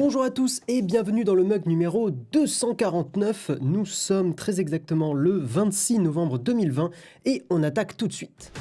Bonjour à tous et bienvenue dans le mug numéro 249. Nous sommes très exactement le 26 novembre 2020 et on attaque tout de suite.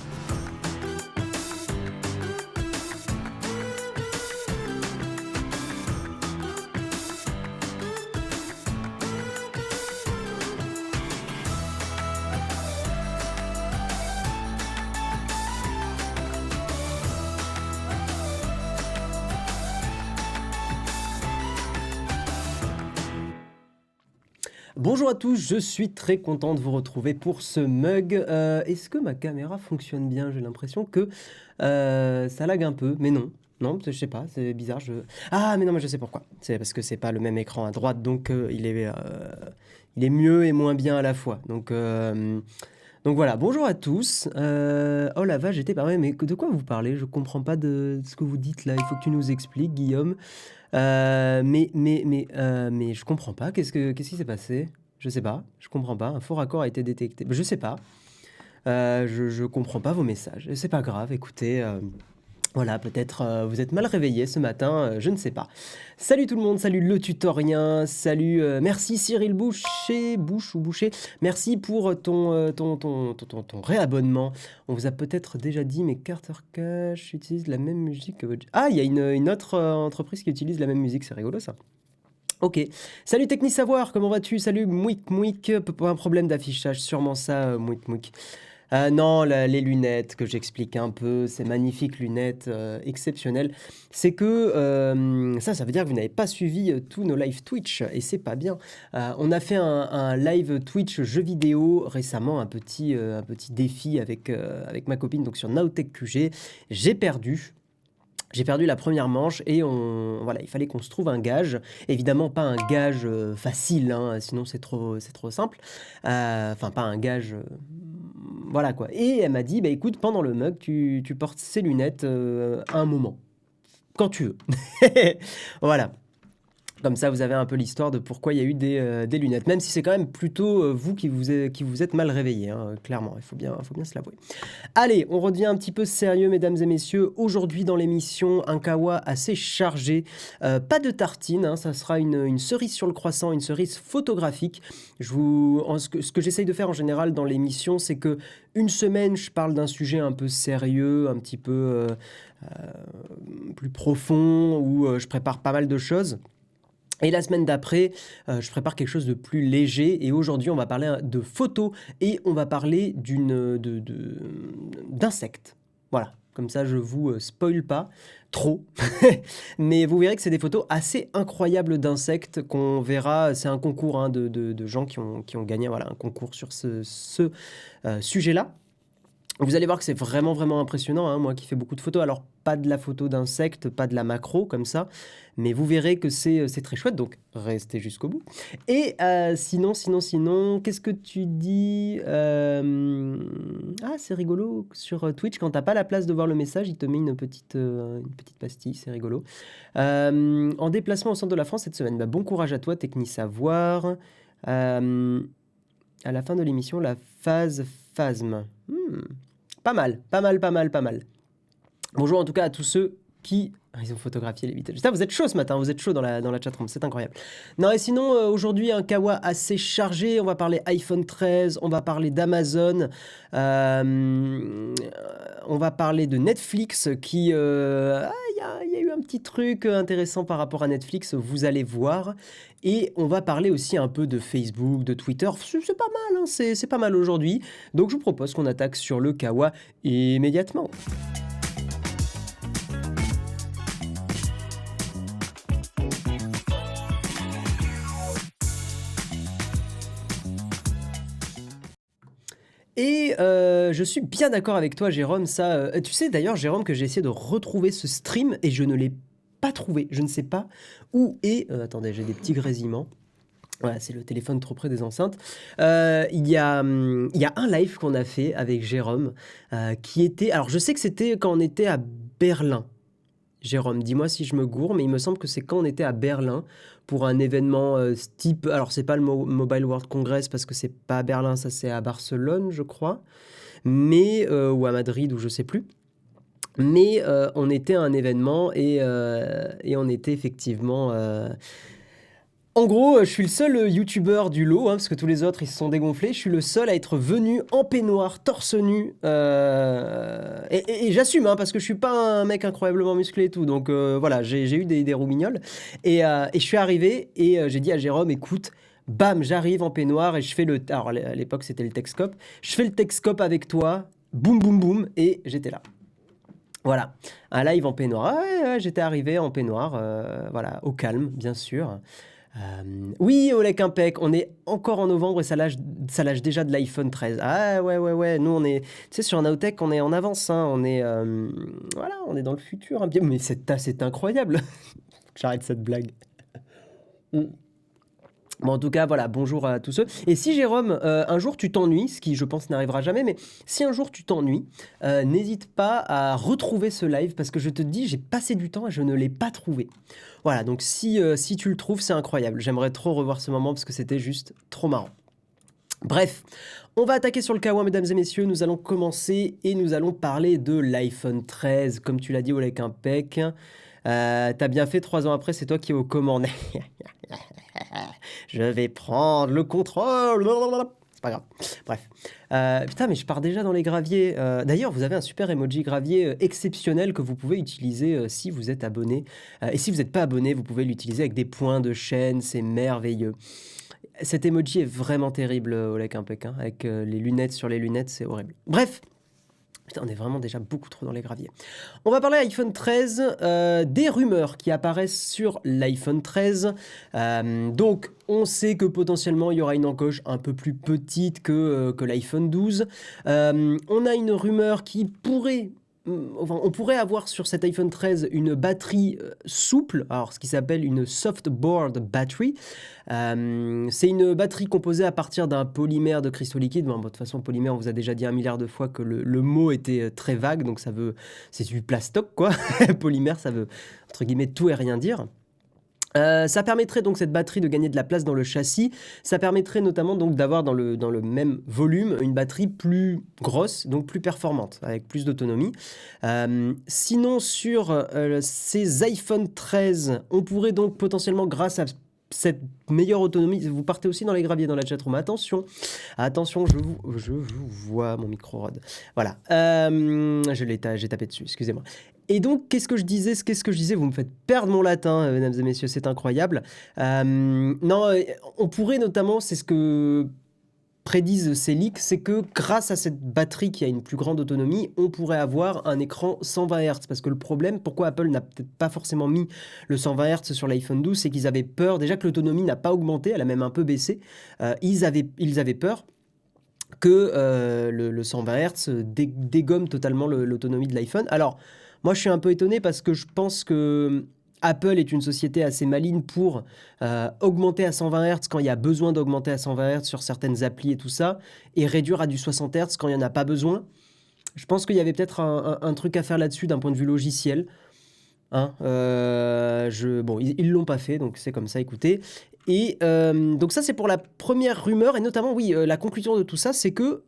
Bonjour à tous, je suis très content de vous retrouver pour ce mug. Est-ce que ma caméra fonctionne bien? J'ai l'impression que ça lag un peu, mais non. Non, je sais pas, c'est bizarre. Ah, mais non, mais je sais pourquoi. C'est parce que c'est pas le même écran à droite, donc il est mieux et moins bien à la fois. Donc voilà, bonjour à tous. Oh la vache, j'étais pas vrai, mais de quoi vous parlez? Je comprends pas de ce que vous dites là. Il faut que tu nous expliques, Guillaume. Mais je comprends pas. Qu'est-ce qui s'est passé? Je sais pas. Je comprends pas. Un faux raccord a été détecté. Je sais pas. Je comprends pas vos messages. C'est pas grave. Écoutez, voilà, peut-être vous êtes mal réveillé ce matin. Je ne sais pas. Salut tout le monde. Salut le tutorien. Salut. Merci Cyril Boucher. Merci pour ton réabonnement. On vous a peut-être déjà dit, mais Carter Cash utilise la même musique que votre... Ah, il y a une autre entreprise qui utilise la même musique. C'est rigolo ça. Ok. Salut Technisavoir, comment vas-tu? Salut Mouik. Pas un problème d'affichage, sûrement ça, Mouik. Non, les lunettes que j'explique un peu, ces magnifiques lunettes exceptionnelles, c'est que ça veut dire que vous n'avez pas suivi tous nos live Twitch et c'est pas bien. On a fait un live Twitch jeux vidéo récemment, un petit défi avec ma copine donc sur Nowtech QG. J'ai perdu la première manche et voilà, il fallait qu'on se trouve un gage. Évidemment, pas un gage facile, hein, sinon c'est trop simple. Enfin, pas un gage... voilà quoi. Et elle m'a dit, bah écoute, pendant le mug, tu portes ces lunettes à un moment. Quand tu veux. Voilà. Comme ça, vous avez un peu l'histoire de pourquoi il y a eu des lunettes. Même si c'est quand même plutôt vous qui vous êtes mal réveillés, hein, clairement. Il faut bien se l'avouer. Allez, on redevient un petit peu sérieux, mesdames et messieurs. Aujourd'hui, dans l'émission, un kawa assez chargé. Pas de tartine, hein, ça sera une cerise sur le croissant, une cerise photographique. Ce que j'essaye de faire en général dans l'émission, c'est que une semaine, je parle d'un sujet un peu sérieux, un petit peu plus profond, où je prépare pas mal de choses. Et la semaine d'après, je prépare quelque chose de plus léger. Et aujourd'hui, on va parler de photos et on va parler d'insectes. Voilà, comme ça, je vous spoil pas trop. Mais vous verrez que c'est des photos assez incroyables d'insectes qu'on verra. C'est un concours hein, de gens qui ont gagné voilà, un concours sur ce sujet-là. Vous allez voir que c'est vraiment impressionnant, hein, moi qui fais beaucoup de photos. Alors, pas de la photo d'insectes, pas de la macro comme ça, mais vous verrez que c'est très chouette, donc restez jusqu'au bout. Et sinon, qu'est-ce que tu dis Ah, c'est rigolo, sur Twitch, quand t'as pas la place de voir le message, il te met une petite pastille, c'est rigolo. En déplacement au centre de la France cette semaine, bah, bon courage à toi, Technisavoir. À la fin de l'émission, la phase phasme. Pas mal. Bonjour en tout cas à tous ceux qui... ils ont photographié les Beatles. Putain, vous êtes chaud ce matin, vous êtes chaud dans la chatroom, c'est incroyable. Non et sinon, aujourd'hui, un kawa assez chargé. On va parler iPhone 13, on va parler d'Amazon, on va parler de Netflix qui... il y a eu un petit truc intéressant par rapport à Netflix, vous allez voir. Et on va parler aussi un peu de Facebook, de Twitter. C'est pas mal, hein, c'est pas mal aujourd'hui. Donc je vous propose qu'on attaque sur le kawa immédiatement. Et je suis bien d'accord avec toi, Jérôme. Ça, tu sais d'ailleurs, Jérôme, que j'ai essayé de retrouver ce stream et je ne l'ai pas trouvé. Je ne sais pas où est... attendez, j'ai des petits grésillements. Voilà, c'est le téléphone trop près des enceintes. Il y a un live qu'on a fait avec Jérôme qui était... Alors, je sais que c'était quand on était à Berlin. Jérôme, dis-moi si je me gourre, mais il me semble que c'est quand on était à Berlin pour un événement type... Alors, c'est pas le Mobile World Congress parce que c'est pas à Berlin, ça c'est à Barcelone, je crois. Mais... ou à Madrid, ou je sais plus. Mais on était à un événement et on était effectivement... En gros, je suis le seul youtubeur du lot, parce que tous les autres, ils se sont dégonflés. Je suis le seul à être venu en peignoir, torse nu. Et j'assume, parce que je suis pas un mec incroyablement musclé et tout. Donc voilà, j'ai eu des roumignoles. Et je suis arrivé et j'ai dit à Jérôme, écoute, bam, j'arrive en peignoir et je fais le... Alors à l'époque, c'était le Texcope. Je fais le Texcope avec toi, boum, boum, boum, et j'étais là. Voilà, un live en peignoir. Ah ouais, j'étais arrivé en peignoir, voilà, au calme, bien sûr. Oui, Olek Impec, on est encore en novembre et ça lâche déjà de l'iPhone 13. Ah ouais, nous on est, tu sais, sur Nowtech, on est en avance, on est, voilà, on est dans le futur. Bien, mais c'est incroyable. Faut que j'arrête cette blague. Mm. Bon, en tout cas, voilà, bonjour à tous ceux. Et si Jérôme, un jour tu t'ennuies, ce qui je pense n'arrivera jamais, mais si un jour tu t'ennuies, n'hésite pas à retrouver ce live parce que je te dis, j'ai passé du temps et je ne l'ai pas trouvé. Voilà, donc si tu le trouves, c'est incroyable. J'aimerais trop revoir ce moment parce que c'était juste trop marrant. Bref, on va attaquer sur le K1, mesdames et messieurs. Nous allons commencer et nous allons parler de l'iPhone 13. Comme tu l'as dit, Olek Impec. T'as bien fait, 3 ans après, c'est toi qui es aux commandes. Je vais prendre le contrôle. C'est pas grave. Bref. Putain, mais je pars déjà dans les graviers. D'ailleurs, vous avez un super emoji gravier exceptionnel que vous pouvez utiliser si vous êtes abonné. Et si vous n'êtes pas abonné, vous pouvez l'utiliser avec des points de chaîne. C'est merveilleux. Cet emoji est vraiment terrible, Olek Impec. Avec les lunettes sur les lunettes, c'est horrible. Bref. Putain, on est vraiment déjà beaucoup trop dans les graviers. On va parler iPhone 13, des rumeurs qui apparaissent sur l'iPhone 13. Donc, on sait que potentiellement, il y aura une encoche un peu plus petite que l'iPhone 12. On a une rumeur qui pourrait... Enfin, on pourrait avoir sur cet iPhone 13 une batterie souple, alors ce qui s'appelle une softboard battery. C'est une batterie composée à partir d'un polymère de cristaux liquides. Bon, de toute façon, polymère, on vous a déjà dit 1 milliard de fois que le mot était très vague, donc c'est du plastoc, quoi. Polymère, ça veut, entre guillemets, tout et rien dire. Ça permettrait donc cette batterie de gagner de la place dans le châssis. Ça permettrait notamment donc d'avoir dans le même volume une batterie plus grosse, donc plus performante, avec plus d'autonomie. Sinon, sur ces iPhone 13, on pourrait donc potentiellement, grâce à cette meilleure autonomie, vous partez aussi dans les graviers dans la chatroom. Attention, je vous vois, mon micro rod. Voilà, j'ai tapé dessus, excusez-moi. Et donc, qu'est-ce que je disais? Vous me faites perdre mon latin, mesdames et messieurs, c'est incroyable. Non, on pourrait notamment, c'est ce que prédisent ces leaks, c'est que grâce à cette batterie qui a une plus grande autonomie, on pourrait avoir un écran 120 Hz. Parce que le problème, pourquoi Apple n'a peut-être pas forcément mis le 120 Hz sur l'iPhone 12, c'est qu'ils avaient peur, déjà que l'autonomie n'a pas augmenté, elle a même un peu baissé, ils avaient peur que le 120 Hz dégomme totalement l'autonomie de l'iPhone. Alors, moi, je suis un peu étonné parce que je pense que Apple est une société assez maligne pour augmenter à 120 Hz quand il y a besoin d'augmenter à 120 Hz sur certaines applis et tout ça, et réduire à du 60 Hz quand il n'y en a pas besoin. Je pense qu'il y avait peut-être un truc à faire là-dessus d'un point de vue logiciel. Bon, ils l'ont pas fait, donc c'est comme ça, écoutez. Et donc ça, c'est pour la première rumeur, et notamment, oui, la conclusion de tout ça, c'est que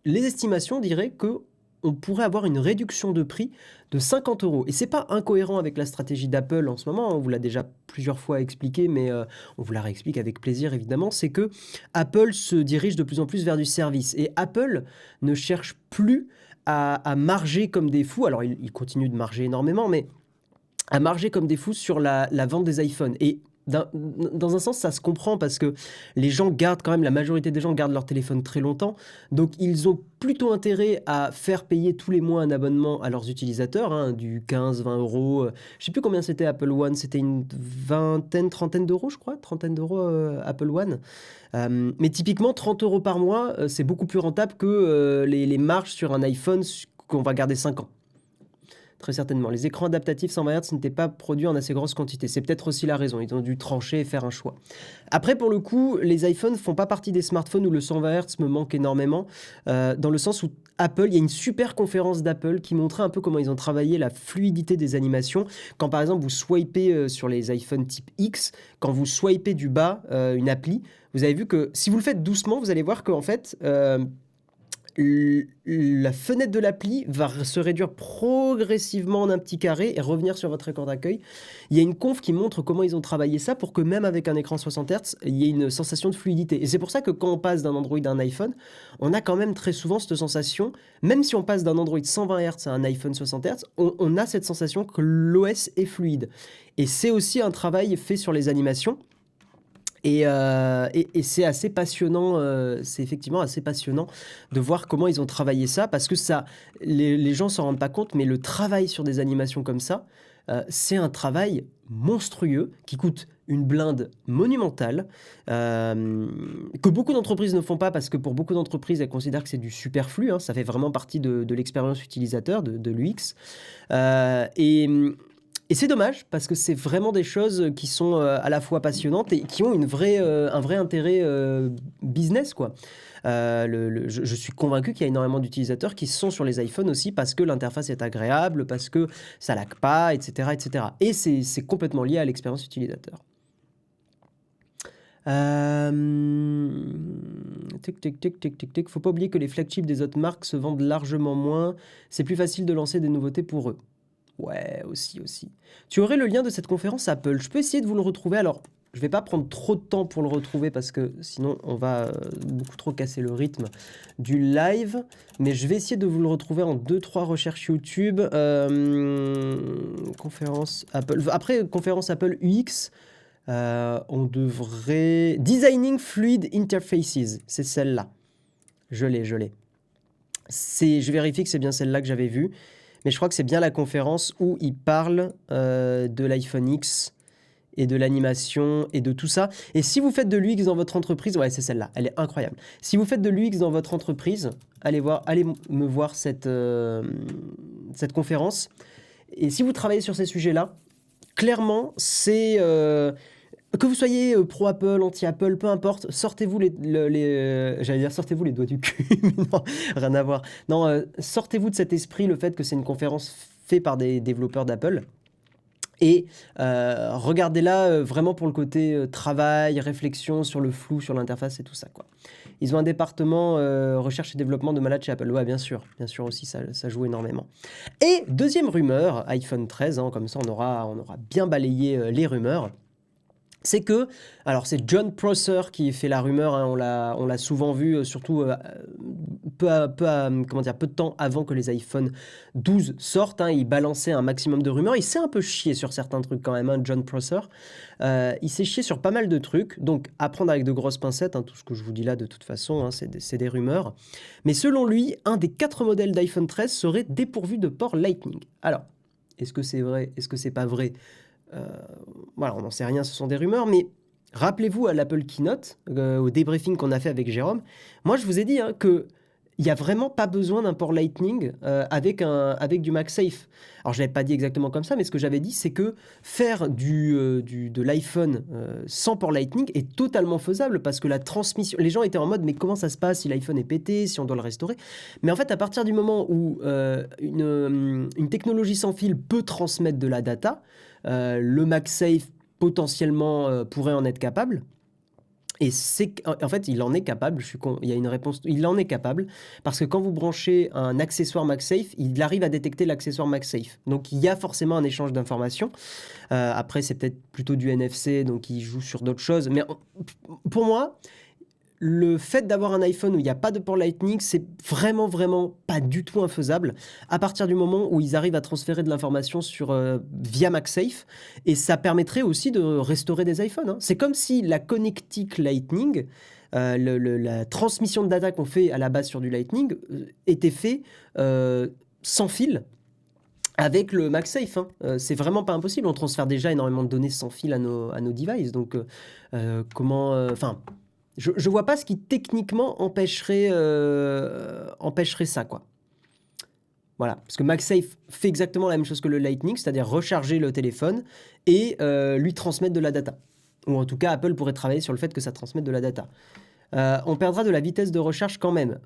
les estimations diraient que on pourrait avoir une réduction de prix de 50 €. Et c'est pas incohérent avec la stratégie d'Apple en ce moment, on vous l'a déjà plusieurs fois expliqué, mais on vous la réexplique avec plaisir évidemment, c'est que Apple se dirige de plus en plus vers du service. Et Apple ne cherche plus à marger comme des fous, alors ils continuent de marger énormément, mais à marger comme des fous sur la vente des iPhones. Et dans un sens, ça se comprend parce que les gens gardent quand même, la majorité des gens gardent leur téléphone très longtemps. Donc, ils ont plutôt intérêt à faire payer tous les mois un abonnement à leurs utilisateurs, du 15, 20 €. Je sais plus combien c'était Apple One, c'était une vingtaine, trentaine d'euros, je crois, trentaine d'euros Apple One. Mais typiquement, 30 € par mois, c'est beaucoup plus rentable que les marges sur un iPhone qu'on va garder 5 ans. Très certainement. Les écrans adaptatifs 120 Hz n'étaient pas produits en assez grosse quantité. C'est peut-être aussi la raison. Ils ont dû trancher et faire un choix. Après, pour le coup, les iPhones ne font pas partie des smartphones où le 120 Hz me manque énormément, dans le sens où Apple, il y a une super conférence d'Apple qui montrait un peu comment ils ont travaillé la fluidité des animations. Quand par exemple vous swipez sur les iPhone type X, quand vous swipez du bas une appli, vous avez vu que si vous le faites doucement, vous allez voir qu'en fait... la fenêtre de l'appli va se réduire progressivement en un petit carré et revenir sur votre écran d'accueil. Il y a une conf qui montre comment ils ont travaillé ça pour que même avec un écran 60 Hz, il y ait une sensation de fluidité. Et c'est pour ça que quand on passe d'un Android à un iPhone, on a quand même très souvent cette sensation, même si on passe d'un Android 120 Hz à un iPhone 60 Hz, on a cette sensation que l'OS est fluide. Et c'est aussi un travail fait sur les animations. Et c'est assez passionnant, c'est effectivement assez passionnant de voir comment ils ont travaillé ça, parce que ça, les gens s'en rendent pas compte, mais le travail sur des animations comme ça, c'est un travail monstrueux qui coûte une blinde monumentale, que beaucoup d'entreprises ne font pas parce que pour beaucoup d'entreprises, elles considèrent que c'est du superflu, hein, ça fait vraiment partie de l'expérience utilisateur, de l'UX. Et c'est dommage parce que c'est vraiment des choses qui sont à la fois passionnantes et qui ont un vrai intérêt business, quoi. Je suis convaincu qu'il y a énormément d'utilisateurs qui sont sur les iPhones aussi parce que l'interface est agréable, parce que ça lag pas, etc., etc. Et c'est complètement lié à l'expérience utilisateur. Tic, tic, tic, tic, tic, tic. Faut pas oublier que les flagships des autres marques se vendent largement moins. C'est plus facile de lancer des nouveautés pour eux. Ouais, aussi. Tu aurais le lien de cette conférence Apple. Je peux essayer de vous le retrouver. Alors, je vais pas prendre trop de temps pour le retrouver parce que sinon, on va beaucoup trop casser le rythme du live. Mais je vais essayer de vous le retrouver en 2-3 recherches YouTube. Conférence Apple. Après, conférence Apple UX, on devrait... Designing Fluid Interfaces. C'est celle-là. Je l'ai. Je vérifie que c'est bien celle-là que j'avais vue. Mais je crois que c'est bien la conférence où il parle de l'iPhone X et de l'animation et de tout ça. Et si vous faites de l'UX dans votre entreprise, ouais, c'est celle-là, elle est incroyable. Si vous faites de l'UX dans votre entreprise, allez me voir cette conférence. Et si vous travaillez sur ces sujets-là, clairement, c'est... que vous soyez pro-Apple, anti-Apple, peu importe, sortez-vous j'allais dire sortez-vous les doigts du cul, mais non, rien à voir. Non, sortez-vous de cet esprit, le fait que c'est une conférence faite par des développeurs d'Apple. Et regardez-la vraiment pour le côté travail, réflexion sur le flou, sur l'interface et tout ça, quoi. Ils ont un département recherche et développement de malade chez Apple. Ouais, bien sûr aussi, ça joue énormément. Et deuxième rumeur, iPhone 13, hein, comme ça on aura bien balayé les rumeurs. C'est que, alors c'est John Prosser qui fait la rumeur, hein, on l'a souvent vu, surtout peu de temps avant que les iPhone 12 sortent, hein, il balançait un maximum de rumeurs, il s'est un peu chié sur certains trucs quand même, hein, John Prosser, il s'est chié sur pas mal de trucs, donc à prendre avec de grosses pincettes, hein, tout ce que je vous dis là de toute façon, hein, c'est des rumeurs, mais selon lui, un des 4 modèles d'iPhone 13 serait dépourvu de port Lightning. Alors, est-ce que c'est vrai, est-ce que c'est pas vrai ? Voilà, on n'en sait rien, ce sont des rumeurs, mais rappelez-vous à l'Apple Keynote, au débriefing qu'on a fait avec Jérôme, moi je vous ai dit, hein, qu'il n'y a vraiment pas besoin d'un port Lightning avec du MagSafe. Alors je ne l'avais pas dit exactement comme ça, mais ce que j'avais dit, c'est que faire de l'iPhone sans port Lightning est totalement faisable parce que la transmission... Les gens étaient en mode, mais comment ça se passe si l'iPhone est pété, si on doit le restaurer? Mais en fait, à partir du moment où une technologie sans fil peut transmettre de la data, le MagSafe potentiellement pourrait en être capable. Et en fait, il en est capable, je suis con, il y a une réponse, il en est capable, parce que quand vous branchez un accessoire MagSafe, il arrive à détecter l'accessoire MagSafe. Donc il y a forcément un échange d'informations. Après, c'est peut-être plutôt du NFC, donc il joue sur d'autres choses. Mais pour moi, le fait d'avoir un iPhone où il n'y a pas de port Lightning, c'est vraiment pas du tout infaisable à partir du moment où ils arrivent à transférer de l'information via MagSafe, et ça permettrait aussi de restaurer des iPhones, hein. C'est comme si la connectique Lightning, la transmission de data qu'on fait à la base sur du Lightning, était fait sans fil avec le MagSafe, hein. C'est vraiment pas impossible. On transfère déjà énormément de données sans fil à nos devices. Donc, je vois pas ce qui techniquement empêcherait ça, quoi. Voilà, parce que MagSafe fait exactement la même chose que le Lightning, c'est-à-dire recharger le téléphone et lui transmettre de la data. Ou en tout cas, Apple pourrait travailler sur le fait que ça transmette de la data. On perdra de la vitesse de recharge quand même.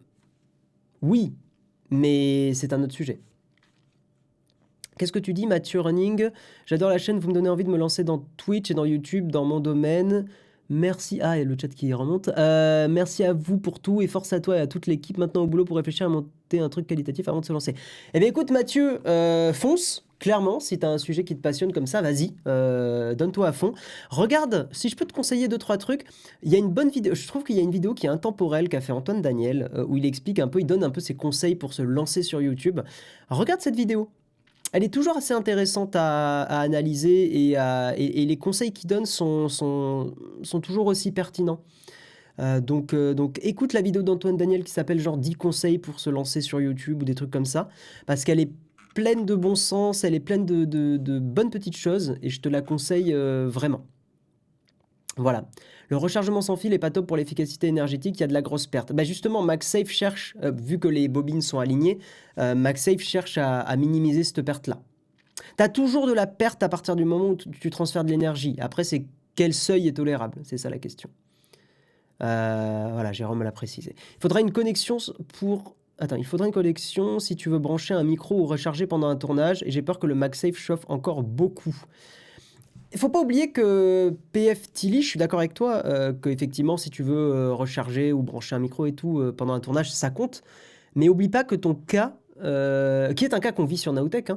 Oui, mais c'est un autre sujet. Qu'est-ce que tu dis, Mathieu Running? J'adore la chaîne, vous me donnez envie de me lancer dans Twitch et dans YouTube, dans mon domaine. Merci. Ah, et le chat qui remonte. Merci à vous pour tout et force à toi et à toute l'équipe maintenant au boulot pour réfléchir à monter un truc qualitatif avant de se lancer. Eh bien, écoute, Mathieu, fonce. Clairement, si tu as un sujet qui te passionne comme ça, vas-y, donne-toi à fond. Regarde, si je peux te conseiller 2-3 trucs, il y a une bonne vidéo, je trouve qu'il y a une vidéo qui est intemporelle qu'a fait Antoine Daniel, où il explique un peu, il donne un peu ses conseils pour se lancer sur YouTube. Regarde cette vidéo. Elle est toujours assez intéressante à analyser et les conseils qu'il donne sont toujours aussi pertinents. Donc écoute la vidéo d'Antoine Daniel qui s'appelle genre 10 conseils pour se lancer sur YouTube ou des trucs comme ça, parce qu'elle est pleine de bon sens, elle est pleine de bonnes petites choses et je te la conseille vraiment. Voilà. Le rechargement sans fil est pas top pour l'efficacité énergétique, il y a de la grosse perte. Bah justement, MagSafe cherche, vu que les bobines sont alignées, MagSafe cherche à minimiser cette perte-là. Tu as toujours de la perte à partir du moment où tu transfères de l'énergie. Après, c'est quel seuil est tolérable? C'est ça la question. Voilà, Jérôme l'a précisé. Il faudra une connexion pour... Attends, il faudra une connexion si tu veux brancher un micro ou recharger pendant un tournage, et j'ai peur que le MagSafe chauffe encore beaucoup. Il faut pas oublier que PF Tilly, je suis d'accord avec toi, que effectivement, si tu veux recharger ou brancher un micro et tout pendant un tournage, ça compte. Mais oublie pas que ton cas, qui est un cas qu'on vit sur Nowtech,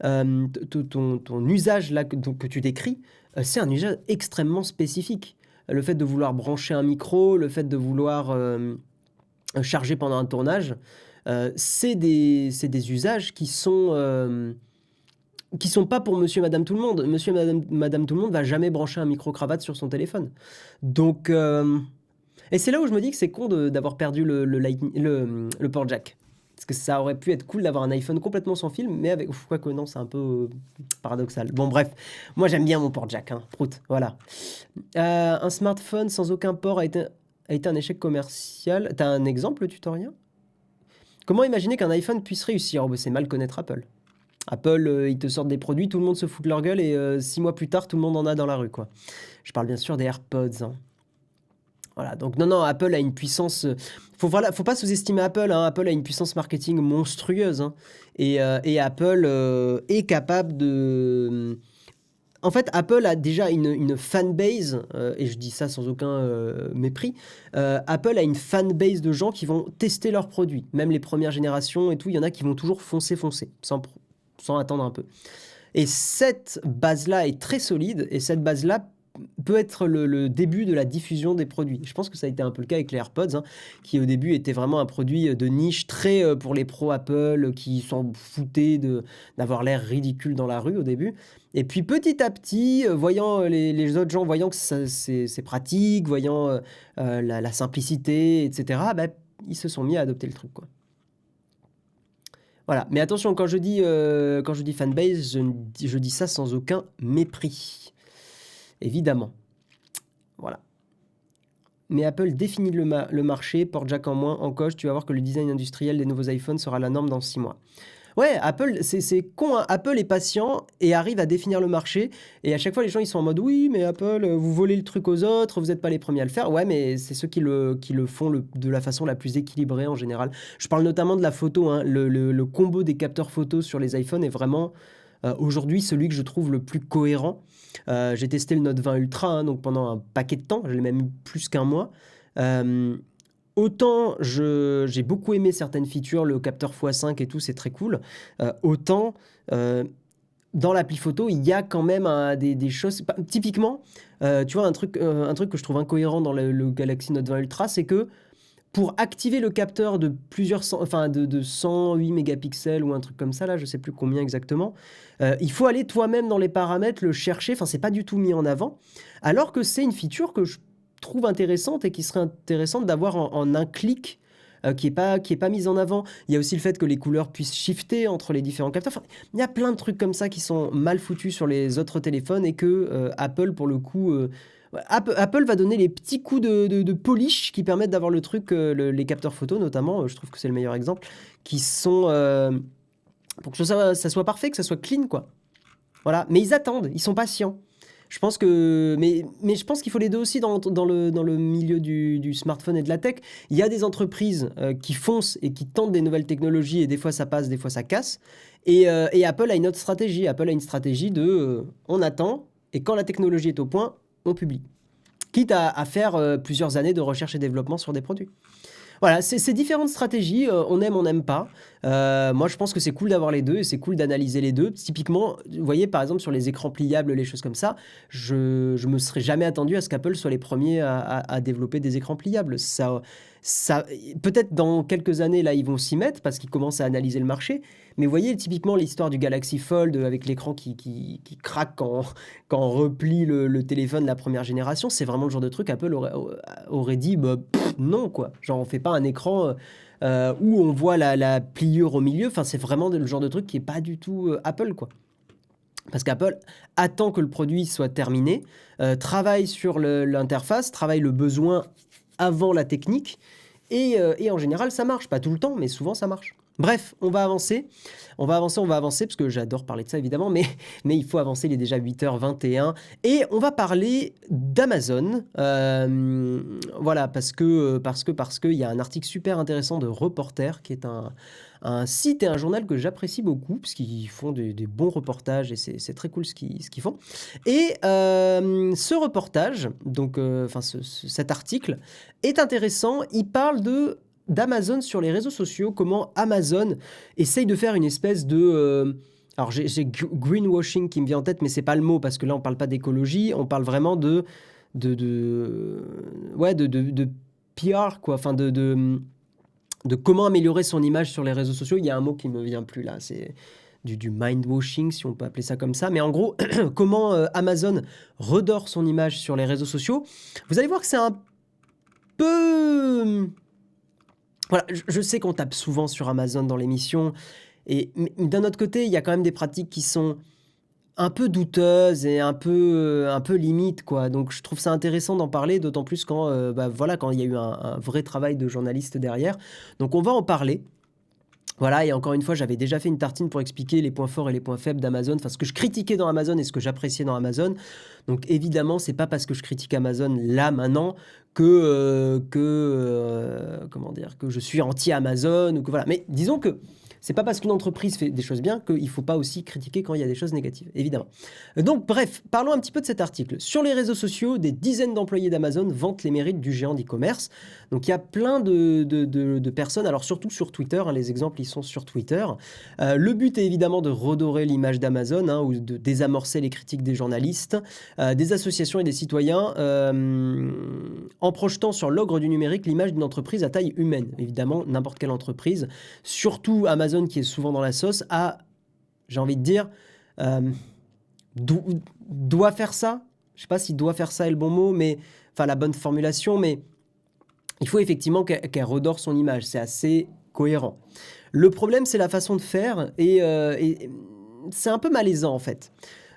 hein, ton usage là que tu décris, c'est un usage extrêmement spécifique. Le fait de vouloir brancher un micro, le fait de vouloir charger pendant un tournage, c'est des usages qui sont pas pour monsieur et madame tout le monde. Monsieur et madame tout le monde va jamais brancher un micro-cravate sur son téléphone. Donc, et c'est là où je me dis que c'est con d'avoir perdu le port jack. Parce que ça aurait pu être cool d'avoir un iPhone complètement sans fil, mais avec... Quoique non, c'est un peu paradoxal. Bon bref, moi j'aime bien mon port jack, hein. Prout, voilà. Un smartphone sans aucun port a été un échec commercial. T'as un exemple, tutoriel? Comment imaginer qu'un iPhone puisse réussir? Oh, bah, c'est mal connaître Apple. Apple, ils te sortent des produits, tout le monde se fout de leur gueule et 6 mois plus tard, tout le monde en a dans la rue, quoi. Je parle bien sûr des AirPods, hein. Voilà, donc non, Apple a une puissance... faut pas sous-estimer Apple, hein. Apple a une puissance marketing monstrueuse, hein. Et Apple est capable de... En fait, Apple a déjà une fanbase, et je dis ça sans aucun mépris, Apple a une fanbase de gens qui vont tester leurs produits. Même les premières générations et tout, il y en a qui vont toujours foncer, sans attendre un peu. Et cette base-là est très solide, et cette base-là peut être le début de la diffusion des produits. Je pense que ça a été un peu le cas avec les AirPods, hein, qui au début était vraiment un produit de niche, très pour les pros Apple, qui s'en foutaient d'avoir l'air ridicule dans la rue au début. Et puis petit à petit, voyant les autres gens, voyant que c'est pratique, voyant la simplicité, etc., bah, ils se sont mis à adopter le truc, quoi. Voilà, mais attention, quand je dis fanbase, je dis ça sans aucun mépris. Évidemment. Voilà. Mais Apple définit le marché, port jack en moins, en coche, tu vas voir que le design industriel des nouveaux iPhones sera la norme dans 6 mois. Ouais, Apple, c'est con, hein. Apple est patient et arrive à définir le marché. Et à chaque fois, les gens, ils sont en mode, oui, mais Apple, vous volez le truc aux autres, vous n'êtes pas les premiers à le faire. Ouais, mais c'est ceux qui le font de la façon la plus équilibrée en général. Je parle notamment de la photo, hein. Le combo des capteurs photos sur les iPhones est vraiment, aujourd'hui, celui que je trouve le plus cohérent. J'ai testé le Note 20 Ultra, hein, donc pendant un paquet de temps, je l'ai même eu plus qu'un mois. Autant j'ai beaucoup aimé certaines features, le capteur x5 et tout, c'est très cool. Autant dans l'appli photo, il y a quand même des choses. Typiquement, tu vois, un truc que je trouve incohérent dans le Galaxy Note 20 Ultra, c'est que pour activer le capteur de de 108 mégapixels ou un truc comme ça, là, je sais plus combien exactement, il faut aller toi-même dans les paramètres, le chercher, enfin, c'est pas du tout mis en avant, alors que c'est une feature que je trouve intéressante et qui serait intéressante d'avoir en un clic, qui est pas mise en avant. Il y a aussi le fait que les couleurs puissent shifter entre les différents capteurs. Enfin, il y a plein de trucs comme ça qui sont mal foutus sur les autres téléphones et que Apple, pour le coup... Apple va donner les petits coups de polish qui permettent d'avoir le truc, les capteurs photo notamment, je trouve que c'est le meilleur exemple, qui sont... pour que ça soit parfait, que ça soit clean, quoi. Voilà, mais ils attendent, ils sont patients. Je pense que... Mais je pense qu'il faut les deux aussi dans le milieu du smartphone et de la tech. Il y a des entreprises qui foncent et qui tentent des nouvelles technologies et des fois ça passe, des fois ça casse. Et Apple a une autre stratégie. Apple a une stratégie de on attend et quand la technologie est au point, on publie. quitte à faire plusieurs années de recherche et développement sur des produits. Voilà, c'est différentes stratégies, on aime, on n'aime pas. Moi, je pense que c'est cool d'avoir les deux et c'est cool d'analyser les deux. Typiquement, vous voyez, par exemple, sur les écrans pliables, les choses comme ça, je me serais jamais attendu à ce qu'Apple soit les premiers à développer des écrans pliables. Ça, peut-être dans quelques années, là, ils vont s'y mettre parce qu'ils commencent à analyser le marché. Mais vous voyez, typiquement, l'histoire du Galaxy Fold avec l'écran qui craque quand on replie le téléphone de la première génération, c'est vraiment le genre de truc Apple aurait dit bah, non, quoi. Genre, on fait pas un écran où on voit la pliure au milieu. Enfin, c'est vraiment le genre de truc qui est pas du tout Apple, quoi. Parce qu'Apple attend que le produit soit terminé, travaille sur l'interface, travaille le besoin avant la technique, et en général, ça marche. Pas tout le temps, mais souvent, ça marche. Bref, on va avancer, parce que j'adore parler de ça, évidemment, mais il faut avancer, il est déjà 8h21, et on va parler d'Amazon, voilà, parce que il y a un article super intéressant de Reporter, qui est un site et un journal que j'apprécie beaucoup, parce qu'ils font des bons reportages, et c'est très cool ce qu'ils font. Et ce reportage, donc, cet article, est intéressant, il parle d'Amazon sur les réseaux sociaux, comment Amazon essaye de faire une espèce de... alors j'ai greenwashing qui me vient en tête, mais c'est pas le mot, parce que là on parle pas d'écologie, on parle vraiment de PR, quoi, enfin de comment améliorer son image sur les réseaux sociaux. Il y a un mot qui me vient plus là, c'est du mindwashing, si on peut appeler ça comme ça. Mais en gros, comment Amazon redore son image sur les réseaux sociaux. Vous allez voir que c'est un peu... Voilà, je sais qu'on tape souvent sur Amazon dans l'émission, mais d'un autre côté, il y a quand même des pratiques qui sont un peu douteuses et un peu limite, quoi. Donc je trouve ça intéressant d'en parler, d'autant plus quand, voilà, quand il y a eu un vrai travail de journaliste derrière. Donc on va en parler. Voilà, et encore une fois, j'avais déjà fait une tartine pour expliquer les points forts et les points faibles d'Amazon, enfin ce que je critiquais dans Amazon et ce que j'appréciais dans Amazon. Donc évidemment, c'est pas parce que je critique Amazon là maintenant que comment dire, que je suis anti-Amazon ou que voilà. Mais disons que c'est pas parce qu'une entreprise fait des choses bien qu'il faut pas aussi critiquer quand il y a des choses négatives, évidemment. Donc bref, parlons un petit peu de cet article. Sur les réseaux sociaux, des dizaines d'employés d'Amazon vantent les mérites du géant d'e-commerce. Donc il y a plein de personnes, alors surtout sur Twitter, hein, les exemples ils sont sur Twitter. Le but est évidemment de redorer l'image d'Amazon, hein, ou de désamorcer les critiques des journalistes, des associations et des citoyens, en projetant sur l'ogre du numérique l'image d'une entreprise à taille humaine. Évidemment, n'importe quelle entreprise, surtout Amazon qui est souvent dans la sauce, j'ai envie de dire, doit faire ça. Je ne sais pas si doit faire ça est le bon mot, mais enfin la bonne formulation, mais il faut effectivement qu'elle redore son image. C'est assez cohérent. Le problème, c'est la façon de faire et c'est un peu malaisant en fait.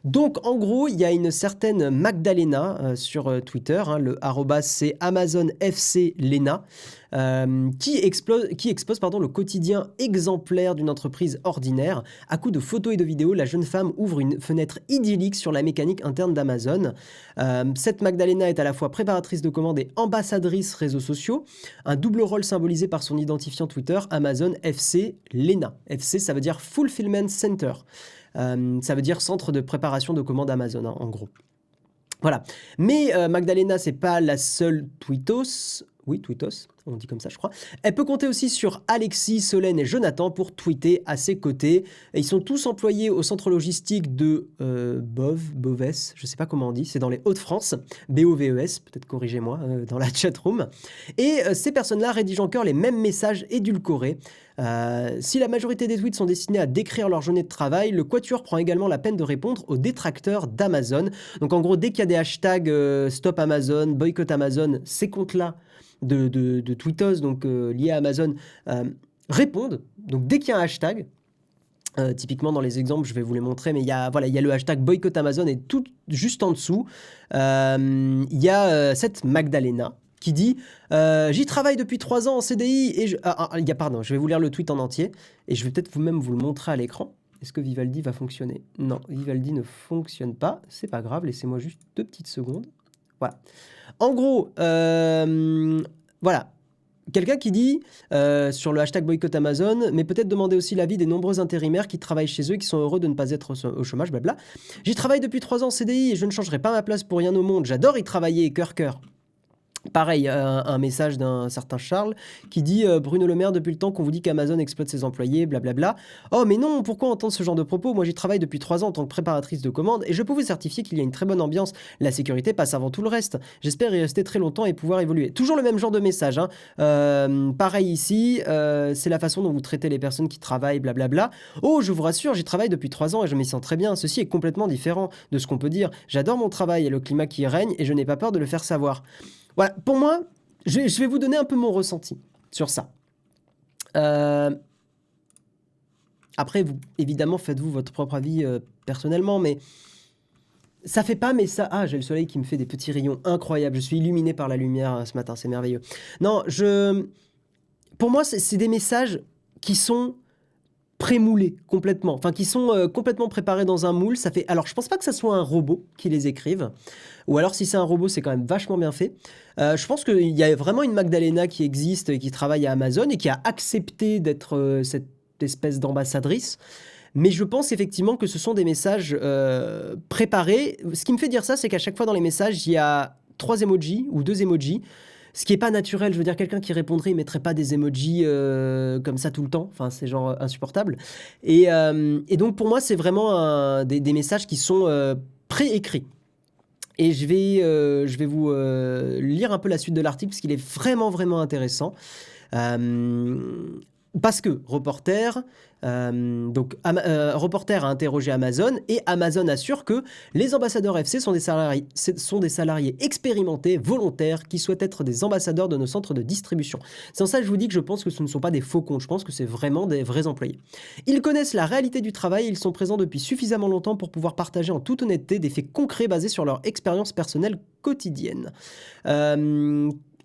Donc en gros, il y a une certaine Magdalena sur Twitter, hein, le arrobas c'est AmazonFCLena, qui expose le quotidien exemplaire d'une entreprise ordinaire. À coup de photos et de vidéos, la jeune femme ouvre une fenêtre idyllique sur la mécanique interne d'Amazon. Cette Magdalena est à la fois préparatrice de commandes et ambassadrice réseaux sociaux, un double rôle symbolisé par son identifiant Twitter, Amazon FC Lena. FC, ça veut dire Fulfillment Center. Ça veut dire centre de préparation de commandes Amazon, hein, en gros. Voilà. Mais Magdalena, c'est pas la seule tweetos. Oui, tweetos, on dit comme ça, je crois. Elle peut compter aussi sur Alexis, Solène et Jonathan pour tweeter à ses côtés. Et ils sont tous employés au centre logistique de Boves, je sais pas comment on dit, c'est dans les Hauts-de-France, BOVES, peut-être corrigez-moi dans la chatroom. Et ces personnes-là rédigent en chœur les mêmes messages édulcorés. Si la majorité des tweets sont destinés à décrire leur journée de travail, le Quatuor prend également la peine de répondre aux détracteurs d'Amazon. Donc en gros, dès qu'il y a des hashtags Stop Amazon, Boycott Amazon, ces comptes-là de tweetos donc liés à Amazon répondent. Donc dès qu'il y a un hashtag, typiquement dans les exemples, je vais vous les montrer, mais il y a le hashtag Boycott Amazon et tout juste en dessous, il y a cette Magdalena qui dit j'y travaille depuis 3 ans en CDI et je vais vous lire le tweet en entier et je vais peut-être vous-même vous le montrer à l'écran. Est-ce que Vivaldi va fonctionner? Non, Vivaldi ne fonctionne pas, c'est pas grave, laissez-moi juste 2 petites secondes. Voilà. En gros, voilà. Quelqu'un qui dit sur le hashtag boycott Amazon, mais peut-être demander aussi l'avis des nombreux intérimaires qui travaillent chez eux et qui sont heureux de ne pas être au chômage, blabla. J'y travaille depuis 3 ans en CDI et je ne changerai pas ma place pour rien au monde. J'adore y travailler, cœur. Pareil, un message d'un certain Charles qui dit Bruno Le Maire, depuis le temps qu'on vous dit qu'Amazon exploite ses employés, blablabla. Oh, mais non, pourquoi entendre ce genre de propos? Moi, j'y travaille depuis 3 ans en tant que préparatrice de commandes et je peux vous certifier qu'il y a une très bonne ambiance. La sécurité passe avant tout le reste. J'espère y rester très longtemps et pouvoir évoluer. Toujours le même genre de message. Hein. Pareil ici, c'est la façon dont vous traitez les personnes qui travaillent, blablabla. Oh, je vous rassure, j'y travaille depuis 3 ans et je m'y sens très bien. Ceci est complètement différent de ce qu'on peut dire. J'adore mon travail et le climat qui y règne et je n'ai pas peur de le faire savoir. Voilà, pour moi, je vais vous donner un peu mon ressenti sur ça. Après, vous, évidemment, faites-vous votre propre avis personnellement, mais ça fait pas, mais ça... Ah, j'ai le soleil qui me fait des petits rayons incroyables. Je suis illuminé par la lumière ce matin, c'est merveilleux. Non, pour moi, c'est des messages qui sont prémoulés complètement, enfin qui sont complètement préparés dans un moule. Ça fait... Alors, je pense pas que ça soit un robot qui les écrive, ou alors si c'est un robot, c'est quand même vachement bien fait. Je pense qu'il y a vraiment une Magdalena qui existe, qui travaille à Amazon et qui a accepté d'être cette espèce d'ambassadrice. Mais je pense effectivement que ce sont des messages préparés. Ce qui me fait dire ça, c'est qu'à chaque fois dans les messages, il y a 3 emojis ou 2 emojis. Ce qui est pas naturel, je veux dire, quelqu'un qui répondrait, il mettrait pas des emojis comme ça tout le temps. Enfin, c'est genre insupportable. Et donc, pour moi, c'est vraiment des messages qui sont préécrits. Et je vais vous lire un peu la suite de l'article, parce qu'il est vraiment, vraiment intéressant. Parce que Reporter a interrogé Amazon et Amazon assure que les ambassadeurs FC sont des salariés expérimentés, volontaires, qui souhaitent être des ambassadeurs de nos centres de distribution. C'est en ça que je vous dis que je pense que ce ne sont pas des faux comptes, je pense que c'est vraiment des vrais employés. Ils connaissent la réalité du travail, ils sont présents depuis suffisamment longtemps pour pouvoir partager en toute honnêteté des faits concrets basés sur leur expérience personnelle quotidienne.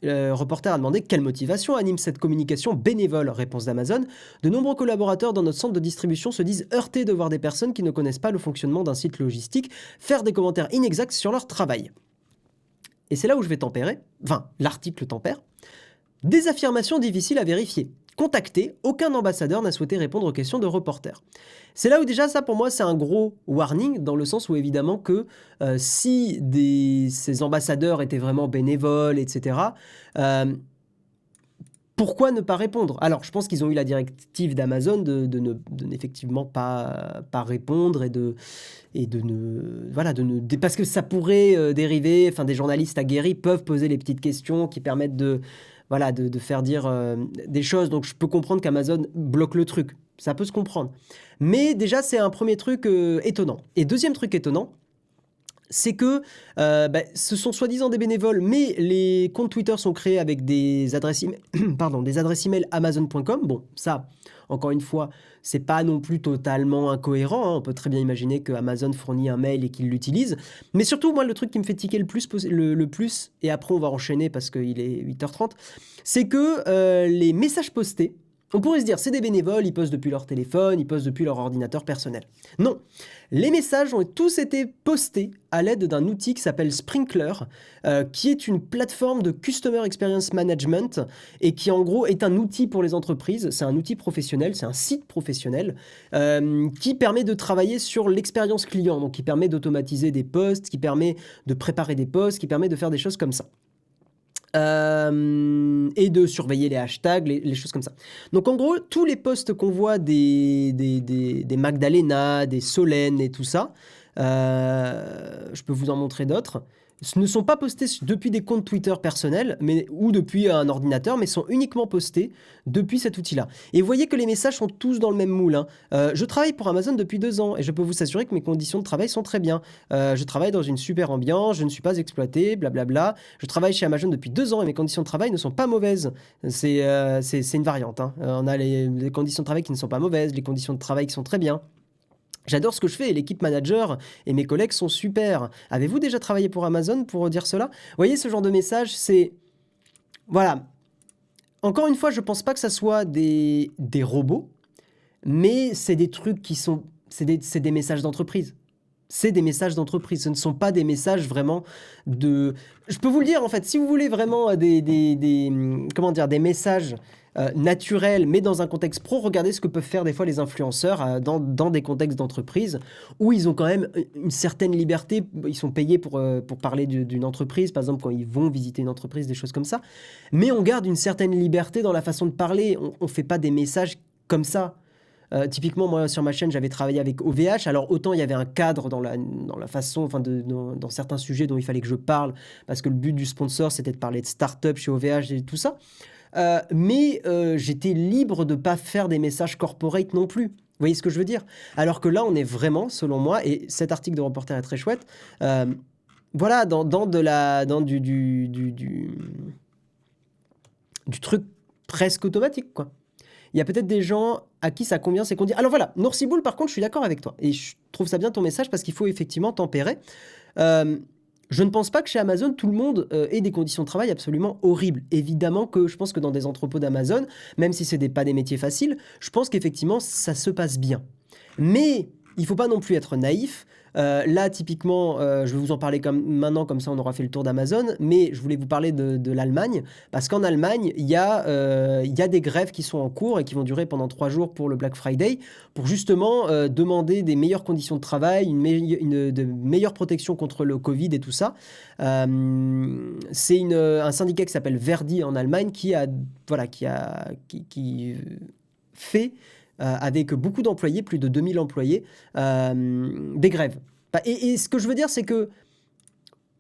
Reporter a demandé quelle motivation anime cette communication bénévole. Réponse d'Amazon. De nombreux collaborateurs dans notre centre de distribution se disent heurtés de voir des personnes qui ne connaissent pas le fonctionnement d'un site logistique faire des commentaires inexacts sur leur travail. Et c'est là où je vais tempérer. Enfin, l'article tempère. Des affirmations difficiles à vérifier. Contacté, aucun ambassadeur n'a souhaité répondre aux questions de Reporter. C'est là où déjà ça pour moi c'est un gros warning dans le sens où évidemment que si ces ambassadeurs étaient vraiment bénévoles, etc., pourquoi ne pas répondre? Alors je pense qu'ils ont eu la directive d'Amazon de n'effectivement pas répondre parce que ça pourrait dériver, enfin des journalistes aguerris peuvent poser les petites questions qui permettent de faire dire des choses. Donc je peux comprendre qu'Amazon bloque le truc. Ça peut se comprendre. Mais déjà, c'est un premier truc étonnant. Et deuxième truc étonnant, c'est que ce sont soi-disant des bénévoles, mais les comptes Twitter sont créés avec des adresses email amazon.com. Bon, ça, encore une fois, c'est pas non plus totalement incohérent. Hein. On peut très bien imaginer que Amazon fournit un mail et qu'il l'utilise. Mais surtout, moi, le truc qui me fait tiquer le plus, et après on va enchaîner parce qu'il est 8h30, c'est que les messages postés, on pourrait se dire, c'est des bénévoles, ils postent depuis leur téléphone, ils postent depuis leur ordinateur personnel. Non, les messages ont tous été postés à l'aide d'un outil qui s'appelle Sprinkler, qui est une plateforme de Customer Experience Management et qui en gros est un outil pour les entreprises. C'est un outil professionnel, c'est un site professionnel qui permet de travailler sur l'expérience client, donc qui permet d'automatiser des posts, qui permet de préparer des posts, qui permet de faire des choses comme ça. Et de surveiller les hashtags, les choses comme ça. Donc en gros, tous les posts qu'on voit des Magdalena, des Solène et tout ça, je peux vous en montrer d'autres, ce ne sont pas postés depuis des comptes Twitter personnels ou depuis un ordinateur, mais sont uniquement postés depuis cet outil-là. Et vous voyez que les messages sont tous dans le même moule. Hein. Je travaille pour Amazon depuis 2 ans et je peux vous assurer que mes conditions de travail sont très bien. Je travaille dans une super ambiance, je ne suis pas exploité, blablabla. Je travaille chez Amazon depuis 2 ans et mes conditions de travail ne sont pas mauvaises. C'est une variante. Hein. On a les conditions de travail qui ne sont pas mauvaises, les conditions de travail qui sont très bien. J'adore ce que je fais et l'équipe manager et mes collègues sont super. Avez-vous déjà travaillé pour Amazon pour dire cela? Vous voyez, ce genre de message, c'est... Voilà. Encore une fois, je pense pas que ça soit des robots, mais c'est des trucs qui sont... C'est des messages d'entreprise. C'est des messages d'entreprise, ce ne sont pas des messages vraiment de... Je peux vous le dire, en fait, si vous voulez vraiment comment dire, des messages naturels, mais dans un contexte pro, regardez ce que peuvent faire des fois les influenceurs dans des contextes d'entreprise, où ils ont quand même une certaine liberté, ils sont payés pour parler d'une entreprise, par exemple quand ils vont visiter une entreprise, des choses comme ça, mais on garde une certaine liberté dans la façon de parler, on ne fait pas des messages comme ça. Typiquement, moi, sur ma chaîne, j'avais travaillé avec OVH. Alors, autant il y avait un cadre dans la façon, enfin, dans certains sujets dont il fallait que je parle, parce que le but du sponsor, c'était de parler de start-up chez OVH et tout ça. Mais j'étais libre de ne pas faire des messages corporate non plus. Vous voyez ce que je veux dire? Alors que là, on est vraiment, selon moi, et cet article de Reporter est très chouette, voilà, dans du truc presque automatique, quoi. Il y a peut-être des gens à qui ça convient, c'est qu'on dit. Alors voilà, Noursiboul, par contre, je suis d'accord avec toi. Et je trouve ça bien ton message parce qu'il faut effectivement tempérer. Je ne pense pas que chez Amazon, tout le monde ait des conditions de travail absolument horribles. Évidemment que je pense que dans des entrepôts d'Amazon, même si ce n'est pas des métiers faciles, je pense qu'effectivement, ça se passe bien. Mais il ne faut pas non plus être naïf. Là, typiquement, je vais vous en parler maintenant, comme ça on aura fait le tour d'Amazon, mais je voulais vous parler de l'Allemagne, parce qu'en Allemagne, il y a des grèves qui sont en cours et qui vont durer pendant 3 jours pour le Black Friday, pour justement demander des meilleures conditions de travail, de meilleures protections contre le Covid et tout ça. C'est un syndicat qui s'appelle Verdi en Allemagne qui fait avec beaucoup d'employés, plus de 2000 employés, des grèves. Et ce que je veux dire, c'est que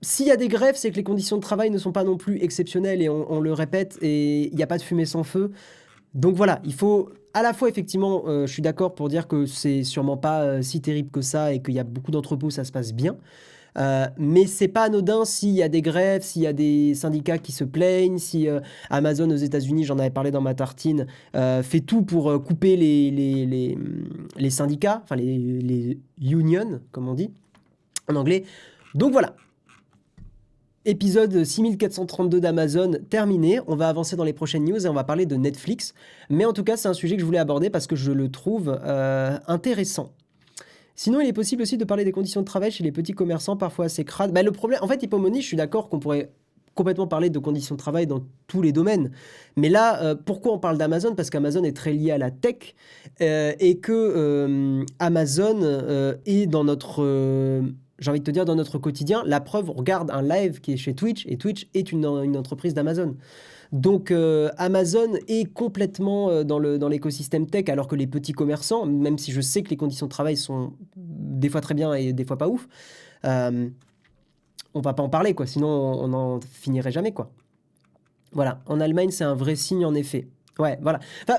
s'il y a des grèves, c'est que les conditions de travail ne sont pas non plus exceptionnelles, et on le répète, et il n'y a pas de fumée sans feu. Donc voilà, il faut à la fois, effectivement, je suis d'accord pour dire que c'est sûrement pas si terrible que ça, et qu'il y a beaucoup d'entrepôts où ça se passe bien. Mais c'est pas anodin s'il y a des grèves, s'il y a des syndicats qui se plaignent, si Amazon aux États-Unis, j'en avais parlé dans ma tartine, fait tout pour couper les syndicats, enfin les unions, comme on dit en anglais. Donc voilà. Épisode 6432 d'Amazon terminé. On va avancer dans les prochaines news et on va parler de Netflix. Mais en tout cas, c'est un sujet que je voulais aborder parce que je le trouve intéressant. Sinon, il est possible aussi de parler des conditions de travail chez les petits commerçants, parfois assez crades. Le problème, en fait, Hippomony, je suis d'accord qu'on pourrait complètement parler de conditions de travail dans tous les domaines. Mais là, pourquoi on parle d'Amazon? Parce qu'Amazon est très lié à la tech et que Amazon est dans notre... j'ai envie de te dire, dans notre quotidien. La preuve, on regarde un live qui est chez Twitch, et Twitch est une entreprise d'Amazon. Donc Amazon est complètement dans l'écosystème tech, alors que les petits commerçants, même si je sais que les conditions de travail sont des fois très bien et des fois pas ouf, on va pas en parler, quoi, sinon on n'en finirait jamais, quoi. Voilà, en Allemagne, c'est un vrai signe, en effet. Ouais, voilà. Enfin,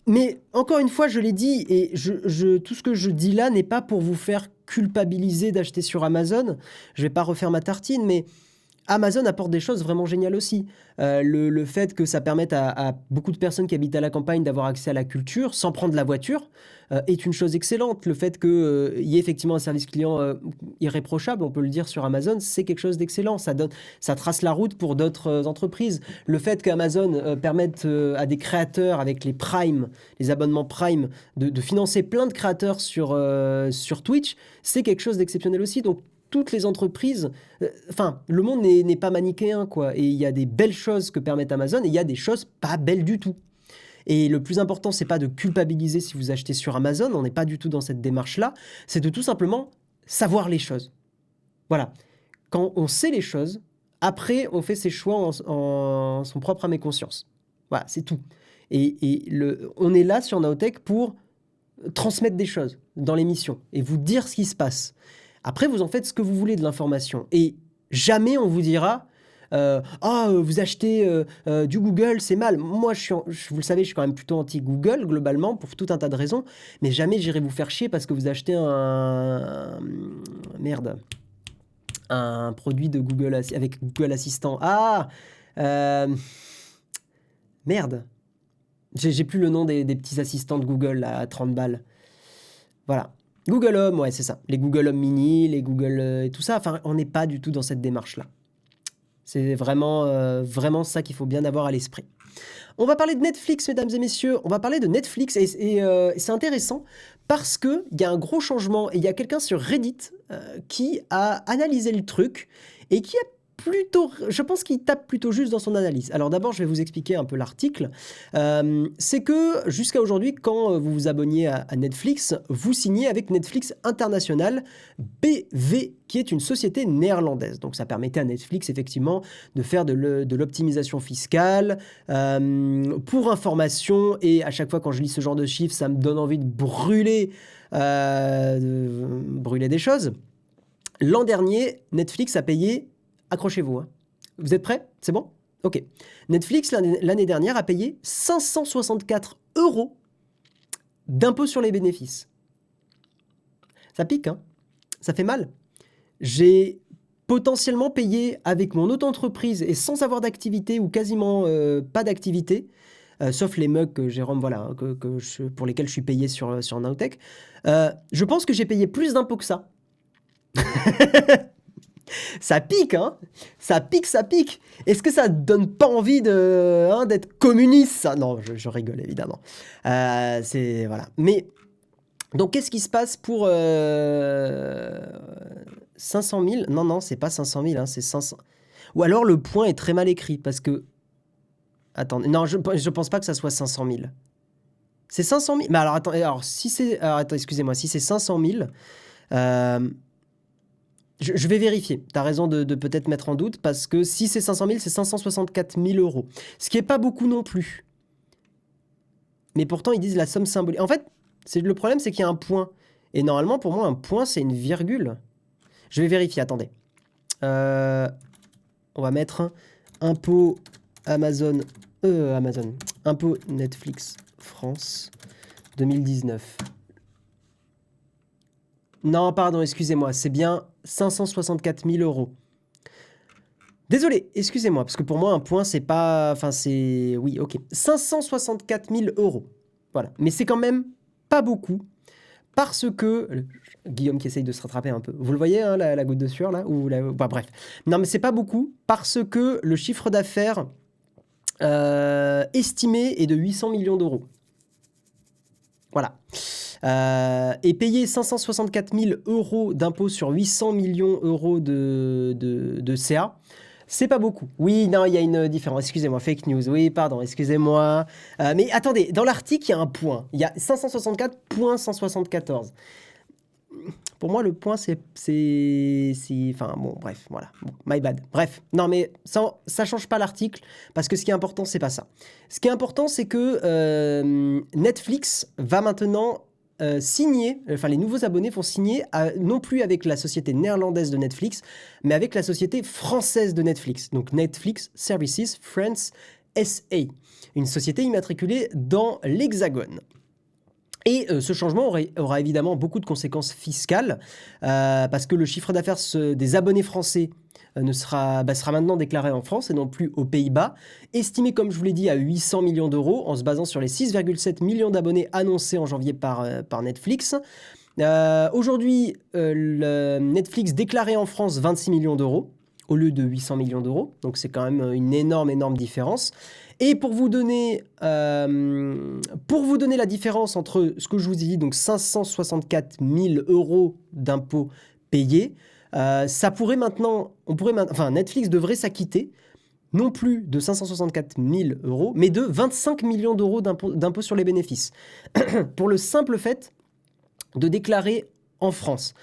mais encore une fois, je l'ai dit, et tout ce que je dis là n'est pas pour vous faire culpabiliser d'acheter sur Amazon. Je vais pas refaire ma tartine, mais Amazon apporte des choses vraiment géniales aussi. Le fait que ça permette à beaucoup de personnes qui habitent à la campagne d'avoir accès à la culture sans prendre la voiture est une chose excellente. Le fait qu'il y ait effectivement un service client irréprochable, on peut le dire sur Amazon, c'est quelque chose d'excellent. Ça trace la route pour d'autres entreprises. Le fait qu'Amazon permette à des créateurs avec les abonnements Prime, de financer plein de créateurs sur Twitch, c'est quelque chose d'exceptionnel aussi. Donc, toutes les entreprises, le monde n'est pas manichéen, quoi. Et il y a des belles choses que permet Amazon et il y a des choses pas belles du tout. Et le plus important, c'est pas de culpabiliser si vous achetez sur Amazon, on n'est pas du tout dans cette démarche-là, c'est de tout simplement savoir les choses. Voilà. Quand on sait les choses, après, on fait ses choix en son propre âme et conscience. Voilà, c'est tout. Et on est là sur Nowtech pour transmettre des choses dans l'émission et vous dire ce qui se passe. Après, vous en faites ce que vous voulez de l'information. Et jamais on vous dira vous achetez du Google, c'est mal. Moi, vous le savez, je suis quand même plutôt anti-Google, globalement, pour tout un tas de raisons. Mais jamais j'irai vous faire chier parce que vous achetez un produit de Google avec Google Assistant. Merde. J'ai plus le nom des petits assistants de Google là, à 30 balles. Voilà. Google Home, ouais, c'est ça. Les Google Home Mini, les Google et tout ça. Enfin, on n'est pas du tout dans cette démarche-là. C'est vraiment ça qu'il faut bien avoir à l'esprit. On va parler de Netflix, mesdames et messieurs. On va parler de Netflix et c'est intéressant parce qu'il y a un gros changement et il y a quelqu'un sur Reddit qui a analysé le truc et qui a plutôt, je pense qu'il tape plutôt juste dans son analyse. Alors d'abord, je vais vous expliquer un peu l'article. C'est que jusqu'à aujourd'hui, quand vous vous abonniez à Netflix, vous signez avec Netflix International BV, qui est une société néerlandaise. Donc ça permettait à Netflix effectivement de faire de l'optimisation fiscale. Pour information, et à chaque fois quand je lis ce genre de chiffres, ça me donne envie de brûler des choses. L'an dernier, Netflix a payé... Accrochez-vous. Hein. Vous êtes prêts? C'est bon? Ok. Netflix, l'année dernière, a payé 564 € d'impôt sur les bénéfices. Ça pique, hein? Ça fait mal. J'ai potentiellement payé avec mon auto-entreprise et sans avoir d'activité ou quasiment pas d'activité, sauf les mugs que Jérôme, voilà, pour lesquels je suis payé sur Nowtech. Je pense que j'ai payé plus d'impôts que ça. Ça pique, hein? Ça pique, ça pique. Est-ce que ça donne pas envie d'être communiste, ça? Non, je rigole, évidemment. C'est... Voilà. Mais, donc, qu'est-ce qui se passe pour 500 000? Non, c'est pas 500 000, hein, c'est 500... Ou alors, le point est très mal écrit, parce que... Attendez, non, je pense pas que ça soit 500 000. C'est 500 000? Mais alors, attends, si c'est... attends, excusez-moi, si c'est 500 000... Je vais vérifier. Tu as raison de peut-être mettre en doute parce que si c'est 500 000, c'est 564 000 €. Ce qui n'est pas beaucoup non plus. Mais pourtant, ils disent la somme symbolique. En fait, le problème, c'est qu'il y a un point. Et normalement, pour moi, un point, c'est une virgule. Je vais vérifier, attendez. On va mettre impôt Amazon. Impôt Netflix France 2019. Non, pardon, excusez-moi, c'est bien 564 000 €. Désolé, excusez-moi, parce que pour moi, un point, c'est pas... Enfin, c'est... Oui, ok. 564 000 €. Voilà. Mais c'est quand même pas beaucoup, parce que... Guillaume qui essaye de se rattraper un peu. Vous le voyez, hein, la goutte de sueur, là Bah, bref. Non, mais c'est pas beaucoup, parce que le chiffre d'affaires estimé est de 800 millions d'euros. Voilà. Et payer 564 000 € d'impôts sur 800 millions € de CA, c'est pas beaucoup. Oui, non, il y a une différence. Excusez-moi, fake news. Oui, pardon, excusez-moi. Mais attendez, dans l'article, il y a un point. Il y a 564.174. Pour moi, le point, c'est... Enfin, bon, bref, voilà. Bon, my bad. Bref, non, mais ça change pas l'article, parce que ce qui est important, c'est pas ça. Ce qui est important, c'est que Netflix va maintenant signer, enfin, les nouveaux abonnés vont signer non plus avec la société néerlandaise de Netflix, mais avec la société française de Netflix. Donc, Netflix Services France SA, une société immatriculée dans l'Hexagone. Et ce changement aura évidemment beaucoup de conséquences fiscales, parce que le chiffre d'affaires des abonnés français sera maintenant déclaré en France et non plus aux Pays-Bas, estimé, comme je vous l'ai dit, à 800 millions d'euros, en se basant sur les 6,7 millions d'abonnés annoncés en janvier par Netflix. Aujourd'hui, Netflix déclarait en France 26 millions d'euros, au lieu de 800 millions d'euros, donc c'est quand même une énorme différence. Et pour vous donner la différence entre ce que je vous ai dit, donc 564 000 € d'impôts payés, Netflix devrait s'acquitter non plus de 564 000 €, mais de 25 millions d'euros d'impôts sur les bénéfices, pour le simple fait de déclarer en France.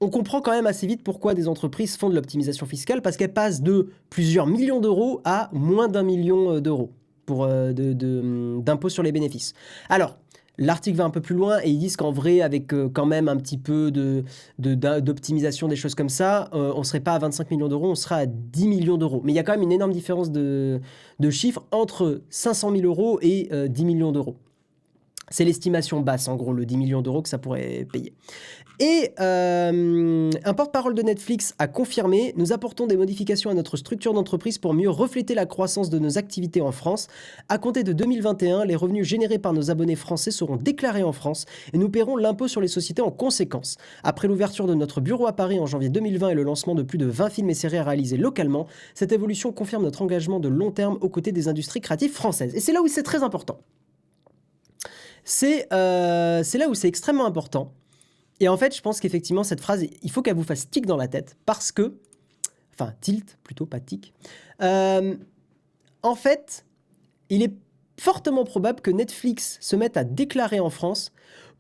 On comprend quand même assez vite pourquoi des entreprises font de l'optimisation fiscale, parce qu'elles passent de plusieurs millions d'euros à moins d'1 million d'euros d'impôts sur les bénéfices. Alors, l'article va un peu plus loin et ils disent qu'en vrai, avec quand même un petit peu d'optimisation, des choses comme ça, on ne serait pas à 25 millions d'euros, on sera à 10 millions d'euros. Mais il y a quand même une énorme différence de chiffres entre 500 000 € et 10 millions d'euros. C'est l'estimation basse, en gros, le 10 millions d'euros que ça pourrait payer. Et un porte-parole de Netflix a confirmé « Nous apportons des modifications à notre structure d'entreprise pour mieux refléter la croissance de nos activités en France. À compter de 2021, les revenus générés par nos abonnés français seront déclarés en France et nous paierons l'impôt sur les sociétés en conséquence. Après l'ouverture de notre bureau à Paris en janvier 2020 et le lancement de plus de 20 films et séries réalisés localement, cette évolution confirme notre engagement de long terme aux côtés des industries créatives françaises. » Et c'est là où c'est très important. c'est là où c'est extrêmement important. Et en fait, je pense qu'effectivement, cette phrase, il faut qu'elle vous fasse tic dans la tête parce que, enfin, tilt plutôt, pas tic. Euh, en fait, il est fortement probable que Netflix se mette à déclarer en France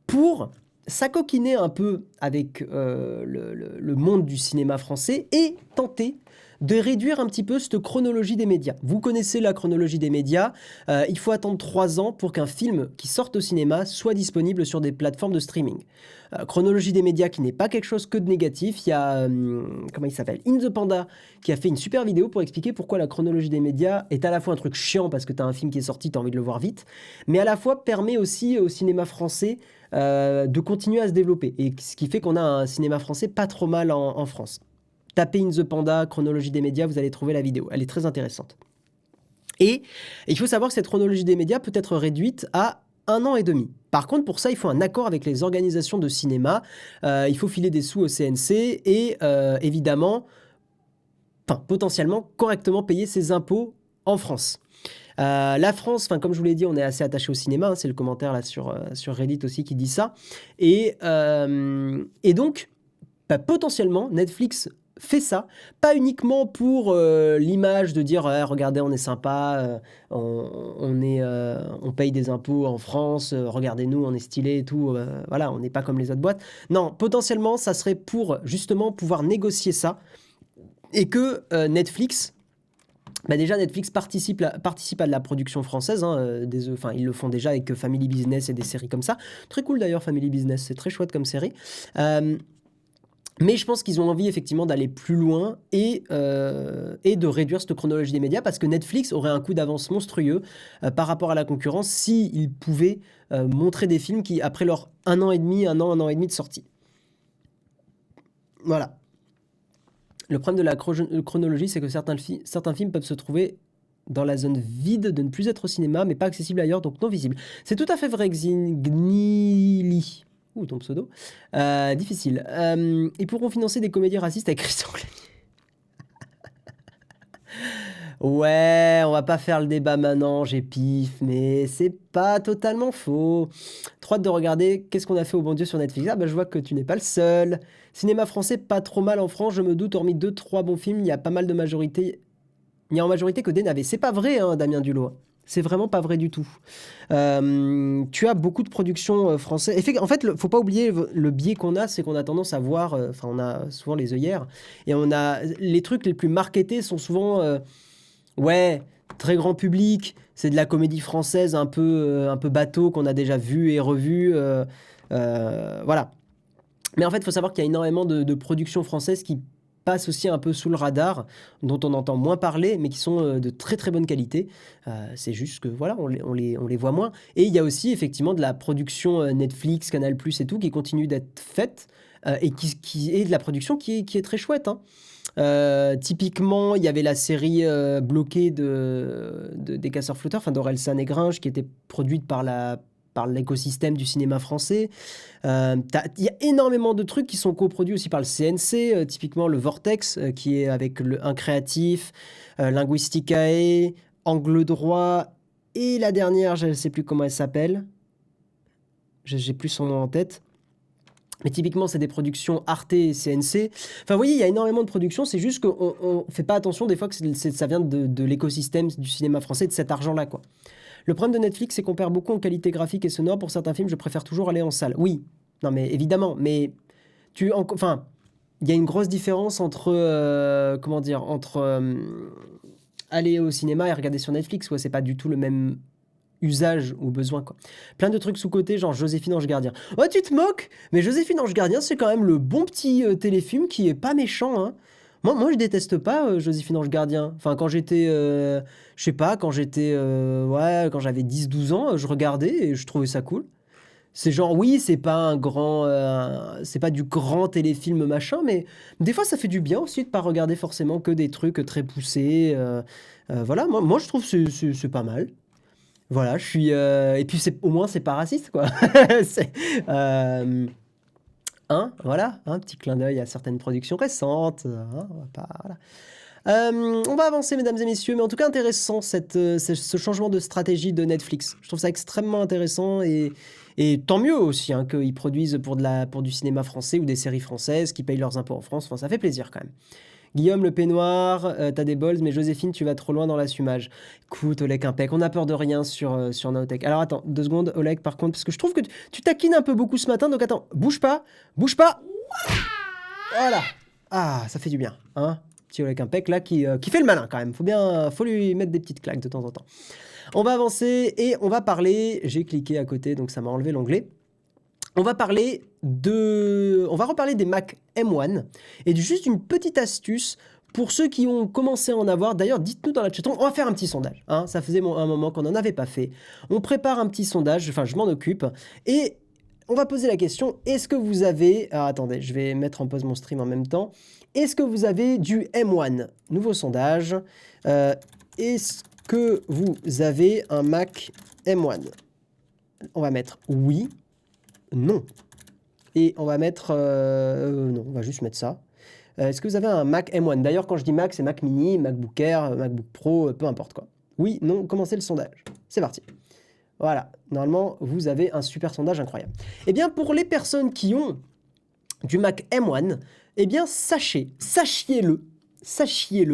pour s'acoquiner un peu avec le monde du cinéma français et tenter de réduire un petit peu cette chronologie des médias. Vous connaissez la chronologie des médias, il faut attendre 3 ans pour qu'un film qui sorte au cinéma soit disponible sur des plateformes de streaming. Chronologie des médias qui n'est pas quelque chose que de négatif, il y a, comment il s'appelle, In the Panda, qui a fait une super vidéo pour expliquer pourquoi la chronologie des médias est à la fois un truc chiant parce que tu as un film qui est sorti, tu as envie de le voir vite, mais à la fois permet aussi au cinéma français de continuer à se développer. Et ce qui fait qu'on a un cinéma français pas trop mal en France. Tapez In the Panda, chronologie des médias, vous allez trouver la vidéo. Elle est très intéressante. Et il faut savoir que cette chronologie des médias peut être réduite à 1 an et demi. Par contre, pour ça, il faut un accord avec les organisations de cinéma. Il faut filer des sous au CNC et évidemment, potentiellement, correctement payer ses impôts en France. La France, comme je vous l'ai dit, on est assez attaché au cinéma. Hein, c'est le commentaire là sur Reddit aussi qui dit ça. Et donc, potentiellement, Netflix fait ça, pas uniquement pour l'image de dire regardez, on est sympa, on paye des impôts en France, regardez-nous, on est stylé et tout, voilà, on n'est pas comme les autres boîtes. Non, potentiellement, ça serait pour justement pouvoir négocier ça et que Netflix. Déjà, Netflix participe à de la production française. Hein, ils le font déjà avec Family Business et des séries comme ça. Très cool d'ailleurs, Family Business, c'est très chouette comme série. Mais je pense qu'ils ont envie effectivement d'aller plus loin et de réduire cette chronologie des médias parce que Netflix aurait un coup d'avance monstrueux par rapport à la concurrence s'ils pouvaient montrer des films qui, après leur 1 an et demi, un an et demi de sortie. Voilà. Le problème de la chronologie, c'est que certains films peuvent se trouver dans la zone vide de ne plus être au cinéma, mais pas accessible ailleurs, donc non visible. C'est tout à fait vrai, Gnili. Ouh, ton pseudo. Difficile. Ils pourront financer des comédies racistes avec Christian Clavier. Ouais, on va pas faire le débat maintenant, j'ai pif, mais c'est pas totalement faux. Trop hâte de regarder qu'est-ce qu'on a fait au bon Dieu sur Netflix. Ah je vois que tu n'es pas le seul. Cinéma français pas trop mal en France, je me doute, hormis 2-3 bons films, il y a pas mal de majorité. Il y a en majorité que des navets. C'est pas vrai, hein, Damien Dulot. C'est vraiment pas vrai du tout. Tu as beaucoup de productions françaises. En fait, faut pas oublier le biais qu'on a, c'est qu'on a tendance à voir, on a souvent les œillères, et on a les trucs les plus marketés sont souvent, ouais, très grand public. C'est de la comédie française un peu bateau qu'on a déjà vu et revu, voilà. Mais en fait, il faut savoir qu'il y a énormément de productions françaises qui passent aussi un peu sous le radar, dont on entend moins parler, mais qui sont de très très bonne qualité. C'est juste que voilà, on les voit moins. Et il y a aussi effectivement de la production Netflix, Canal+, et tout, qui continue d'être faite, et qui est de la production qui est très chouette. Hein. Typiquement, il y avait la série bloquée des Casseurs-Flotteurs, d'Orelsan et Gringe, qui était produite par l'écosystème du cinéma français. Il y a énormément de trucs qui sont coproduits aussi par le CNC, typiquement le Vortex, qui est avec un créatif, Linguisticae, Angle Droit, et la dernière, je ne sais plus comment elle s'appelle. J'ai plus son nom en tête. Mais typiquement, c'est des productions Arte et CNC. Vous voyez, il y a énormément de productions. C'est juste qu'on ne fait pas attention des fois que ça vient de l'écosystème du cinéma français, de cet argent-là, quoi. Le problème de Netflix, c'est qu'on perd beaucoup en qualité graphique et sonore. Pour certains films, je préfère toujours aller en salle. Oui, non mais évidemment, mais il y a une grosse différence entre, aller au cinéma et regarder sur Netflix. Ouais, c'est pas du tout le même usage ou besoin, quoi. Plein de trucs sous-côté, genre Joséphine Ange Gardien. Oh, tu te moques? Mais Joséphine Ange Gardien, c'est quand même le bon petit téléfilm qui est pas méchant, hein. Moi, je déteste pas Joséphine Ange Gardien. Quand j'étais, je sais pas, quand j'avais 10-12 ans, je regardais et je trouvais ça cool. C'est genre, oui, c'est pas c'est pas du grand téléfilm machin, mais des fois, ça fait du bien aussi de pas regarder forcément que des trucs très poussés. Voilà, moi, je trouve que c'est pas mal. Voilà, et puis au moins, c'est pas raciste, quoi. C'est, voilà, un petit clin d'œil à certaines productions récentes. Hein, on va pas, voilà. On va avancer, mesdames et messieurs, mais en tout cas intéressant ce changement de stratégie de Netflix. Je trouve ça extrêmement intéressant et tant mieux aussi hein, qu'ils produisent pour du cinéma français ou des séries françaises qui payent leurs impôts en France. Enfin, ça fait plaisir quand même. Guillaume le peignoir, t'as des balls, mais Joséphine, tu vas trop loin dans l'assumage. Écoute, Oleg Impec, on n'a peur de rien sur Naotech. Alors attends, 2 secondes, Oleg, par contre, parce que je trouve que tu taquines un peu beaucoup ce matin, donc attends, bouge pas, bouge pas. Voilà. Ah, ça fait du bien, hein. Petit Oleg Impec là qui fait le malin quand même. Faut lui mettre des petites claques de temps en temps. On va avancer et on va parler. J'ai cliqué à côté, donc ça m'a enlevé l'onglet. On va reparler des Mac M1 et juste une petite astuce pour ceux qui ont commencé à en avoir. D'ailleurs, dites-nous dans la chatroom, on va faire un petit sondage. Hein, ça faisait un moment qu'on n'en avait pas fait. On prépare un petit sondage, enfin je m'en occupe et on va poser la question, est-ce que vous avez... Alors attendez, je vais mettre en pause mon stream en même temps. Est-ce que vous avez du M1? Nouveau sondage. Est-ce que vous avez un Mac M1? On va mettre oui, non. Et on va mettre... non, on va juste mettre ça. Est-ce que vous avez un Mac M1? D'ailleurs, quand je dis Mac, c'est Mac Mini, MacBook Air, MacBook Pro, peu importe quoi. Oui, non, commencez le sondage. C'est parti. Voilà, normalement, vous avez un super sondage incroyable. Eh bien, pour les personnes qui ont du Mac M1, eh bien, sachiez-le,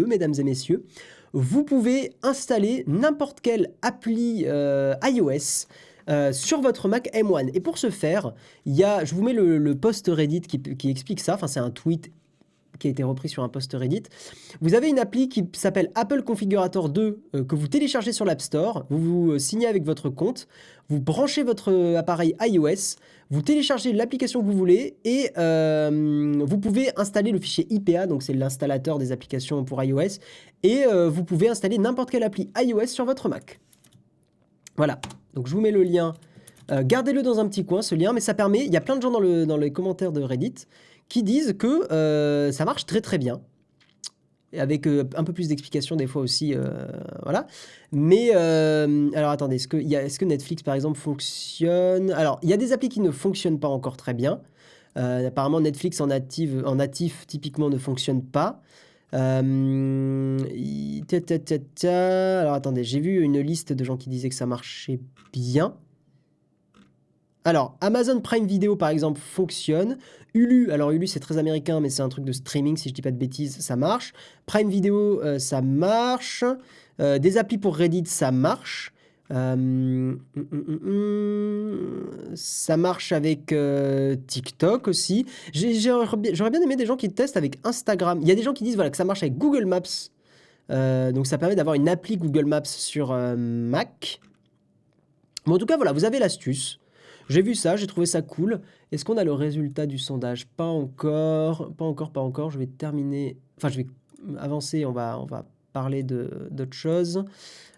mesdames et messieurs, vous pouvez installer n'importe quelle appli iOS sur votre Mac M1. Et pour ce faire, je vous mets le post Reddit qui explique ça, enfin c'est un tweet qui a été repris sur un post Reddit. Vous avez une appli qui s'appelle Apple Configurator 2 que vous téléchargez sur l'App Store, vous vous signez avec votre compte, vous branchez votre appareil iOS, vous téléchargez l'application que vous voulez et vous pouvez installer le fichier IPA, donc c'est l'installateur des applications pour iOS, et vous pouvez installer n'importe quelle appli iOS sur votre Mac. Voilà, donc je vous mets le lien. Gardez-le dans un petit coin, ce lien, mais ça permet, il y a plein de gens dans les commentaires de Reddit qui disent que ça marche très très bien, avec un peu plus d'explications des fois aussi, voilà. Mais, alors attendez, est-ce que Netflix par exemple fonctionne? Alors, il y a des applis qui ne fonctionnent pas encore très bien. Apparemment, Netflix en natif typiquement ne fonctionne pas. Alors attendez, j'ai vu une liste de gens qui disaient que ça marchait bien. Alors, Amazon Prime Video, par exemple, fonctionne. Hulu, alors Hulu, c'est très américain, mais c'est un truc de streaming, si je dis pas de bêtises, ça marche. Prime Video, ça marche. Des applis pour Reddit, ça marche. Ça marche avec TikTok aussi. J'aurais bien aimé des gens qui testent avec Instagram. Il y a des gens qui disent voilà, que ça marche avec Google Maps. Donc ça permet d'avoir une appli Google Maps sur Mac. Mais en tout cas, voilà, vous avez l'astuce. J'ai vu ça, j'ai trouvé ça cool. Est-ce qu'on a le résultat du sondage? Pas encore, pas encore, pas encore. Je vais terminer... Enfin, je vais avancer, on va parler d'autre chose.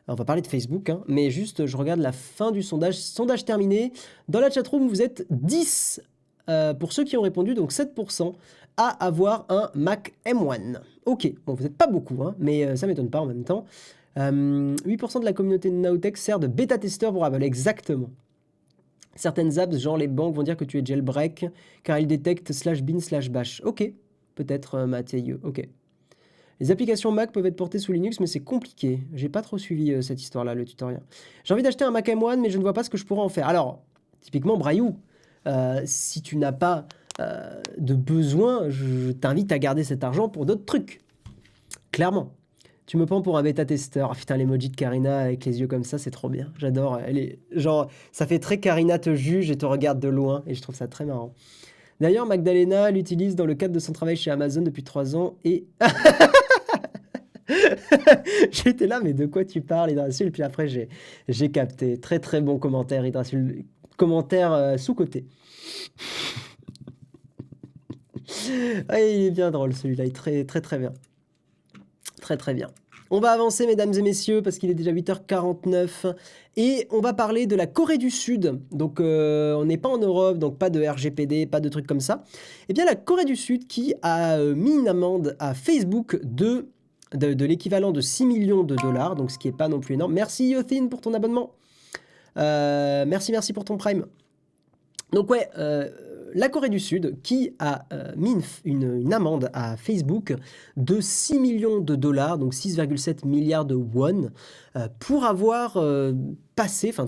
On va parler de Facebook, hein, mais juste, je regarde la fin du sondage. Sondage terminé. Dans la chatroom, vous êtes 10 pour ceux qui ont répondu, donc 7% à avoir un Mac M1. Ok, bon, vous n'êtes pas beaucoup, hein, mais ça ne m'étonne pas en même temps. 8% de la communauté de Naotech sert de bêta-testeur pour Apple, exactement. Certaines apps, genre les banques, vont dire que tu es jailbreak, car ils détectent /bin/bash. Ok, peut-être Mathieu, ok. Les applications Mac peuvent être portées sous Linux, mais c'est compliqué. J'ai pas trop suivi cette histoire-là, le tutoriel. J'ai envie d'acheter un Mac M1, mais je ne vois pas ce que je pourrais en faire. Alors, typiquement, Brayou, si tu n'as pas de besoin, je t'invite à garder cet argent pour d'autres trucs. Clairement. Tu me prends pour un bêta-testeur. Oh, putain, l'emoji de Karina avec les yeux comme ça, c'est trop bien. J'adore. Elle est genre, ça fait très Karina te juge et te regarde de loin, et je trouve ça très marrant. D'ailleurs, Magdalena l'utilise dans le cadre de son travail chez Amazon depuis 3 ans et... J'étais là, mais de quoi tu parles, Hydrasul? Puis après, j'ai capté. Très très bon commentaire, Hydrasul. Commentaire sous-côté. Ah, il est bien drôle celui-là, il est très très très bien. Très très bien. On va avancer, mesdames et messieurs, parce qu'il est déjà 8h49. Et on va parler de la Corée du Sud. Donc, on n'est pas en Europe, donc pas de RGPD, pas de trucs comme ça. Eh bien, la Corée du Sud qui a mis une amende à Facebook de l'équivalent de 6 millions de dollars, donc ce qui n'est pas non plus énorme. Merci, Yothin, pour ton abonnement. Merci pour ton Prime. Donc, ouais, la Corée du Sud qui a mis une amende à Facebook de 6 millions de dollars, donc 6,7 milliards de won, pour avoir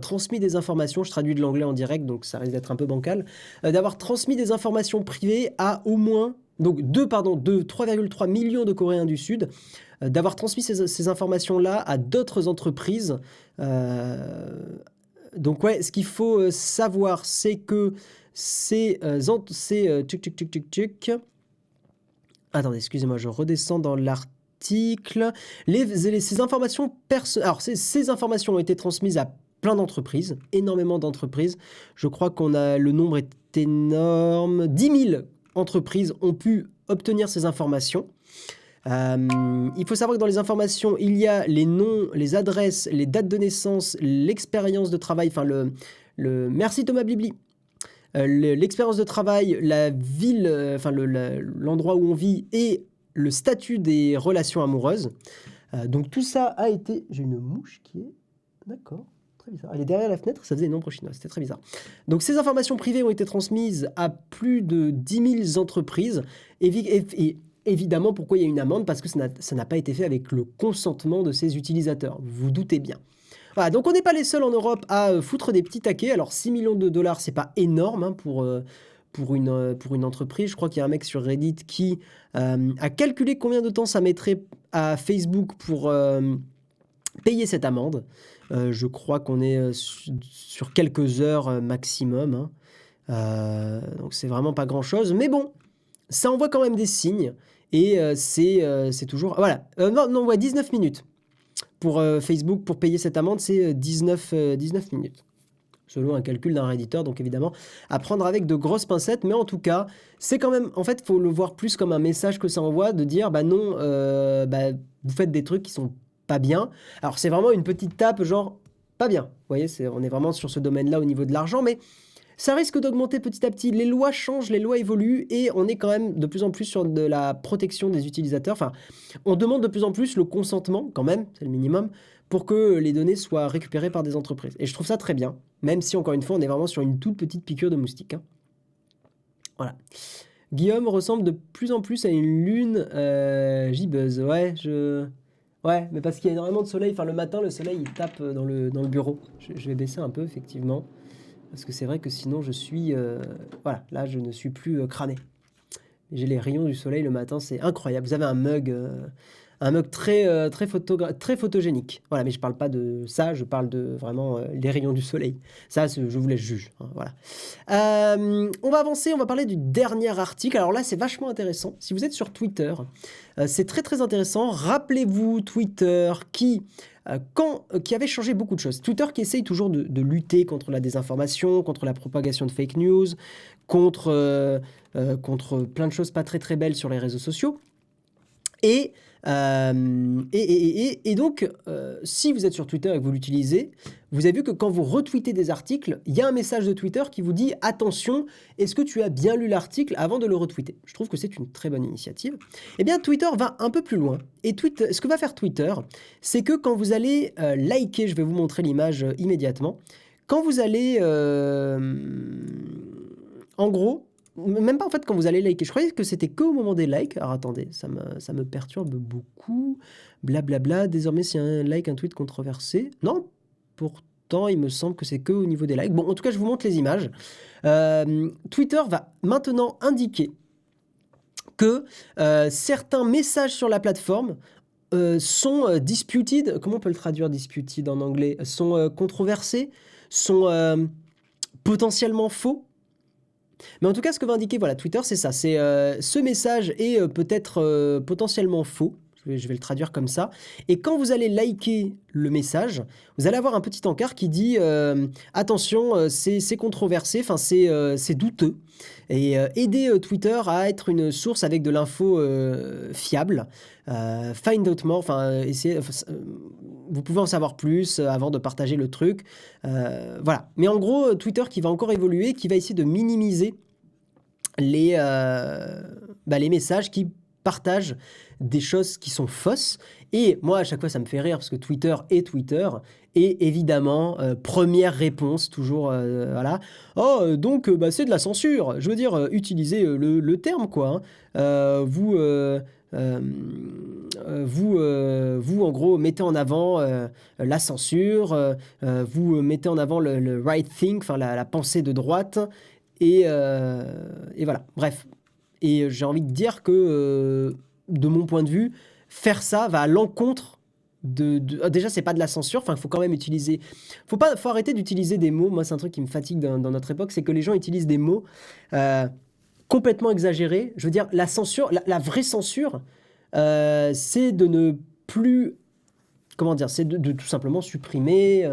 transmis des informations, je traduis de l'anglais en direct, donc ça risque d'être un peu bancal, d'avoir transmis des informations privées à au moins, donc 3,3 millions de Coréens du Sud, d'avoir transmis ces informations-là à d'autres entreprises. Donc ouais, ce qu'il faut savoir, c'est que Attendez, excusez-moi, je redescends dans l'article. Ces informations ces informations ont été transmises à plein d'entreprises, énormément d'entreprises. Je crois le nombre est énorme. 10 000 entreprises ont pu obtenir ces informations. Il faut savoir que dans les informations, il y a les noms, les adresses, les dates de naissance, l'expérience de travail, merci Thomas Blibli, l'expérience de travail, la ville, l'endroit où on vit et le statut des relations amoureuses. Donc tout ça a été... J'ai une mouche qui est... D'accord, très bizarre. Elle est derrière la fenêtre, ça faisait des nombres chinois, c'était très bizarre. Donc ces informations privées ont été transmises à plus de 10 000 entreprises et évidemment, pourquoi il y a une amende? Parce que ça n'a pas été fait avec le consentement de ses utilisateurs. Vous vous doutez bien. Voilà, donc on n'est pas les seuls en Europe à foutre des petits taquets. Alors 6 millions de dollars, c'est pas énorme pour une entreprise. Je crois qu'il y a un mec sur Reddit qui a calculé combien de temps ça mettrait à Facebook pour payer cette amende. Je crois qu'on est sur quelques heures maximum. Donc c'est vraiment pas grand-chose. Mais bon, ça envoie quand même des signes. Et c'est toujours... Voilà. 19 minutes. Pour Facebook, pour payer cette amende, c'est 19 minutes. Selon un calcul d'un redditeur, donc évidemment, à prendre avec de grosses pincettes. Mais en tout cas, c'est quand même... En fait, il faut le voir plus comme un message que ça envoie, de dire, non, vous faites des trucs qui sont pas bien. Alors, c'est vraiment une petite tape, genre, pas bien. Vous voyez, on est vraiment sur ce domaine-là au niveau de l'argent, mais... Ça risque d'augmenter petit à petit. Les lois changent, les lois évoluent et on est quand même de plus en plus sur de la protection des utilisateurs. Enfin, on demande de plus en plus le consentement, quand même, c'est le minimum, pour que les données soient récupérées par des entreprises. Et je trouve ça très bien, même si, encore une fois, on est vraiment sur une toute petite piqûre de moustique. Voilà. Guillaume ressemble de plus en plus à une lune gibbeuse. Ouais, mais parce qu'il y a énormément de soleil. Enfin, le matin, le soleil, il tape dans le bureau. Je vais baisser un peu, effectivement. Parce que c'est vrai que sinon je suis... voilà, là je ne suis plus crâné. J'ai les rayons du soleil le matin, c'est incroyable. Vous avez un mug très photogénique. Voilà, mais je parle pas de ça, je parle de vraiment les rayons du soleil. Ça, je vous laisse juger. Voilà. On va avancer, on va parler du dernier article. Alors là, c'est vachement intéressant. Si vous êtes sur Twitter, c'est très très intéressant. Rappelez-vous Twitter qui avait changé beaucoup de choses. Twitter qui essaye toujours de lutter contre la désinformation, contre la propagation de fake news, contre plein de choses pas très très belles sur les réseaux sociaux. Et donc, si vous êtes sur Twitter et que vous l'utilisez, vous avez vu que quand vous retweetez des articles, il y a un message de Twitter qui vous dit « Attention, est-ce que tu as bien lu l'article avant de le retweeter ?» Je trouve que c'est une très bonne initiative. Eh bien, Twitter va un peu plus loin. Et ce que va faire Twitter, c'est que quand vous allez liker, je vais vous montrer l'image immédiatement, quand vous allez... en gros... Même pas en fait quand vous allez liker. Je croyais que c'était que au moment des likes. Alors attendez, ça me perturbe beaucoup. Blablabla. Désormais, s'il y a un like, un tweet controversé. Non, pourtant, il me semble que c'est que au niveau des likes. Bon, en tout cas, je vous montre les images. Twitter va maintenant indiquer que certains messages sur la plateforme sont disputed. Comment on peut le traduire disputed en anglais? Sont controversés, sont potentiellement faux. Mais en tout cas, ce que va indiquer Twitter, c'est ça. C'est ce message est peut-être potentiellement faux. Je vais le traduire comme ça. Et quand vous allez liker le message, vous allez avoir un petit encart qui dit attention, c'est controversé, c'est douteux. Et aider Twitter à être une source avec de l'info fiable. Find out more, vous pouvez en savoir plus avant de partager le truc. Voilà. Mais en gros, Twitter qui va encore évoluer, qui va essayer de minimiser les messages qui partagent des choses qui sont fausses. Et moi, à chaque fois, ça me fait rire parce que Twitter est Twitter. Et évidemment, première réponse, toujours, voilà. Oh, donc, bah, c'est de la censure. Je veux dire, utilisez le terme, quoi. Hein. Vous, en gros, mettez en avant la censure, vous mettez en avant le right think, enfin la pensée de droite, et voilà. Bref. Et j'ai envie de dire que, de mon point de vue, faire ça va à l'encontre déjà, c'est pas de la censure. Enfin, il faut quand même utiliser. Faut arrêter d'utiliser des mots. Moi, c'est un truc qui me fatigue dans notre époque, c'est que les gens utilisent des mots euh, complètement exagérés. Je veux dire, la censure, la vraie censure, c'est de ne plus, comment dire, c'est de tout simplement supprimer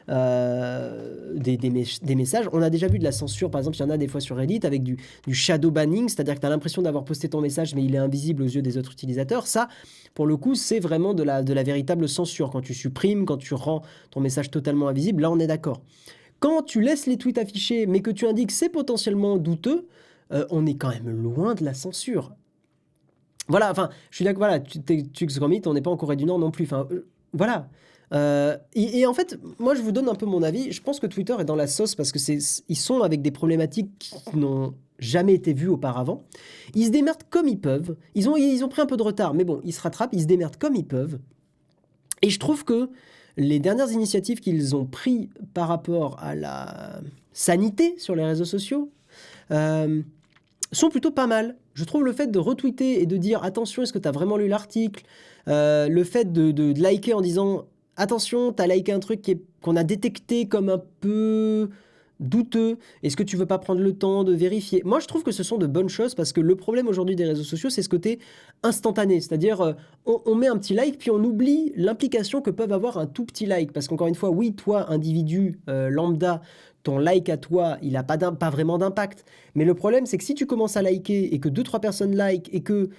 des messages. On a déjà vu de la censure, par exemple, il y en a des fois sur Reddit avec du shadow banning, c'est-à-dire que tu as l'impression d'avoir posté ton message, mais il est invisible aux yeux des autres utilisateurs. Ça, pour le coup, c'est vraiment de la véritable censure. Quand tu supprimes, quand tu rends ton message totalement invisible, là, on est d'accord. Quand tu laisses les tweets affichés, mais que tu indiques c'est potentiellement douteux, on est quand même loin de la censure. Voilà, enfin, je suis d'accord, voilà, Tux Gromit, on n'est pas en Corée du Nord non plus. Enfin, voilà. Et en fait, moi, je vous donne un peu mon avis. Je pense que Twitter est dans la sauce parce que ils sont avec des problématiques qui n'ont jamais été vues auparavant. Ils se démerdent comme ils peuvent. Ils ont pris un peu de retard, mais bon, ils se rattrapent, ils se démerdent comme ils peuvent. Et je trouve que les dernières initiatives qu'ils ont prises par rapport à la sanité sur les réseaux sociaux sont plutôt pas mal. Je trouve le fait de retweeter et de dire attention, est-ce que tu as vraiment lu l'article, le fait de liker en disant attention, tu as liké un truc qu'on a détecté comme un peu douteux, est-ce que tu veux pas prendre le temps de vérifier? Moi, je trouve que ce sont de bonnes choses parce que le problème aujourd'hui des réseaux sociaux, c'est ce côté instantané, c'est-à-dire on met un petit like puis on oublie l'implication que peuvent avoir un tout petit like parce qu'encore une fois, oui, toi, individu lambda, ton like à toi, il n'a pas vraiment d'impact. Mais le problème, c'est que si tu commences à liker et que 2-3 personnes like et que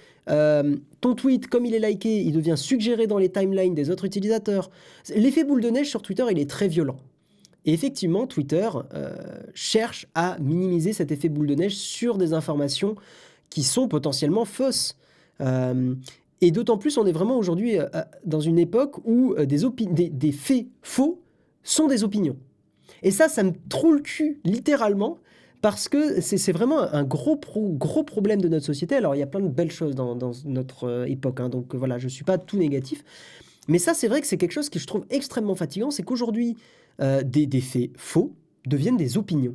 ton tweet, comme il est liké, il devient suggéré dans les timelines des autres utilisateurs, l'effet boule de neige sur Twitter, il est très violent. Et effectivement, Twitter cherche à minimiser cet effet boule de neige sur des informations qui sont potentiellement fausses. Et d'autant plus, on est vraiment aujourd'hui dans une époque où des faits faux sont des opinions. Et ça me troue le cul, littéralement, parce que c'est vraiment un gros problème de notre société. Alors, il y a plein de belles choses dans notre époque, hein, donc voilà, je ne suis pas tout négatif. Mais ça, c'est vrai que c'est quelque chose que je trouve extrêmement fatigant, c'est qu'aujourd'hui, des faits faux deviennent des opinions.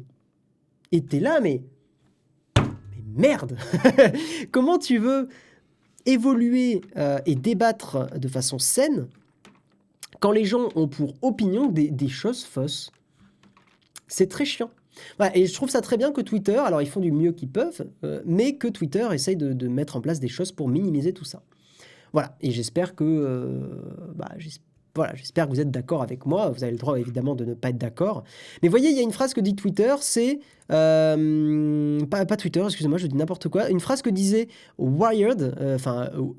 Et t'es là, mais merde. Comment tu veux évoluer et débattre de façon saine quand les gens ont pour opinion des choses fausses? C'est très chiant. Voilà, et je trouve ça très bien que Twitter, alors ils font du mieux qu'ils peuvent, mais que Twitter essaye de mettre en place des choses pour minimiser tout ça. Voilà, et j'espère que, j'espère que vous êtes d'accord avec moi. Vous avez le droit évidemment de ne pas être d'accord. Mais voyez, il y a une phrase que dit Twitter, c'est pas Twitter, excusez-moi, je dis n'importe quoi. Une phrase que disait Wired,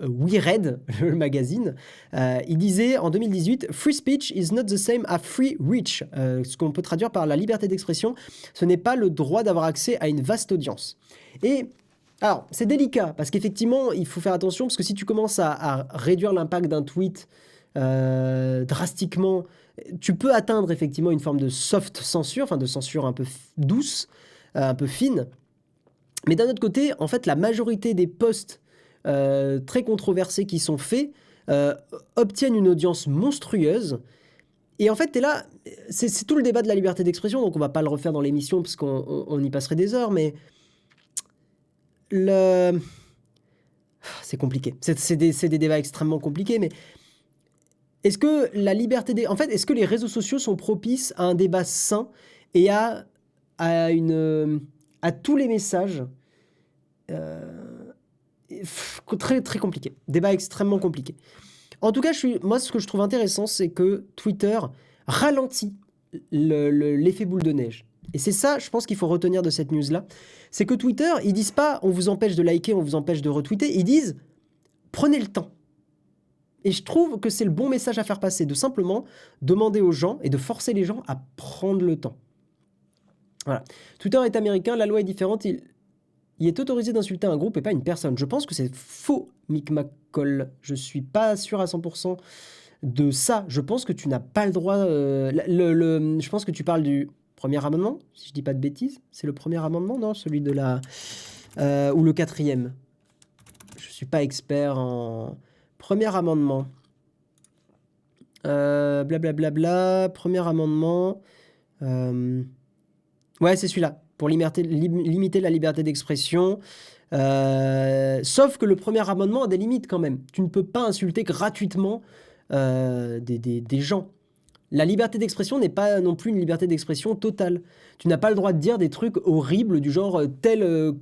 We Read, le magazine. Il disait en 2018, Free speech is not the same as free reach. Ce qu'on peut traduire par la liberté d'expression, ce n'est pas le droit d'avoir accès à une vaste audience. Et alors, c'est délicat, parce qu'effectivement, il faut faire attention, parce que si tu commences à réduire l'impact d'un tweet drastiquement, tu peux atteindre effectivement une forme de soft censure, enfin de censure un peu douce, un peu fine. Mais d'un autre côté, en fait, la majorité des posts très controversés qui sont faits obtiennent une audience monstrueuse. Et en fait, t'es là, c'est tout le débat de la liberté d'expression, donc on va pas le refaire dans l'émission, parce qu'on y passerait des heures, mais c'est compliqué. C'est des débats extrêmement compliqués, mais est-ce que la liberté en fait, est-ce que les réseaux sociaux sont propices à un débat sain et à tous les messages très, très compliqué. Débat extrêmement compliqué. En tout cas, moi, ce que je trouve intéressant, c'est que Twitter ralentit l'effet boule de neige. Et c'est ça, je pense qu'il faut retenir de cette news-là. C'est que Twitter, ils disent pas on vous empêche de liker, on vous empêche de retweeter. Ils disent prenez le temps. Et je trouve que c'est le bon message à faire passer, de simplement demander aux gens et de forcer les gens à prendre le temps. Voilà. Twitter est américain, la loi est différente. il est autorisé d'insulter un groupe et pas une personne. Je pense que c'est faux, Mick McCall. Je suis pas sûr à 100% de ça. Je pense que tu n'as pas le droit... je pense que tu parles du premier amendement, si je dis pas de bêtises. C'est le premier amendement, non? Celui de la... ou le quatrième. Je suis pas expert en... Premier amendement. Blablabla. Premier amendement. Ouais, c'est celui-là. Pour limiter la liberté d'expression. Sauf que le premier amendement a des limites quand même. Tu ne peux pas insulter gratuitement des gens. La liberté d'expression n'est pas non plus une liberté d'expression totale. Tu n'as pas le droit de dire des trucs horribles du genre telle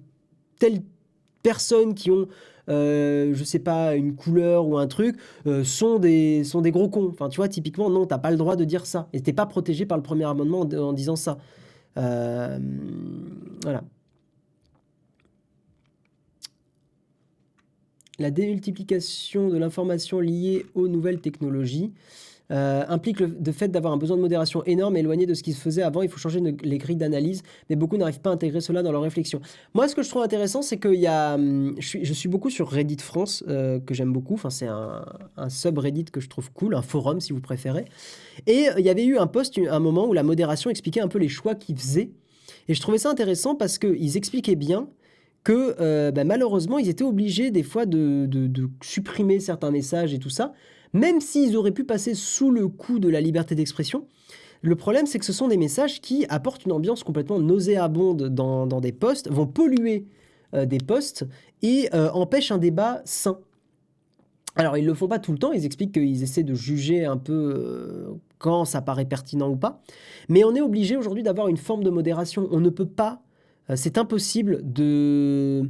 personne qui ont, je sais pas, une couleur ou un truc, sont des gros cons. Enfin, tu vois, typiquement, non, t'as pas le droit de dire ça. Et t'es pas protégé par le premier amendement en disant ça. Voilà. La démultiplication de l'information liée aux nouvelles technologies implique le fait d'avoir un besoin de modération énorme et éloigné de ce qui se faisait avant. Il faut changer les grilles d'analyse, mais beaucoup n'arrivent pas à intégrer cela dans leur réflexion. Moi, ce que je trouve intéressant, c'est qu'il y a... Je suis beaucoup sur Reddit France, que j'aime beaucoup. Enfin, c'est un subreddit que je trouve cool, un forum si vous préférez. Et il y avait eu un post, un moment où la modération expliquait un peu les choix qu'ils faisaient. Et je trouvais ça intéressant parce qu'ils expliquaient bien que malheureusement, ils étaient obligés des fois de supprimer certains messages et tout ça, même s'ils auraient pu passer sous le coup de la liberté d'expression. Le problème, c'est que ce sont des messages qui apportent une ambiance complètement nauséabonde dans des posts, vont polluer des posts et empêchent un débat sain. Alors, ils ne le font pas tout le temps, ils expliquent qu'ils essaient de juger un peu quand ça paraît pertinent ou pas, mais on est obligé aujourd'hui d'avoir une forme de modération. On ne peut pas, c'est impossible de...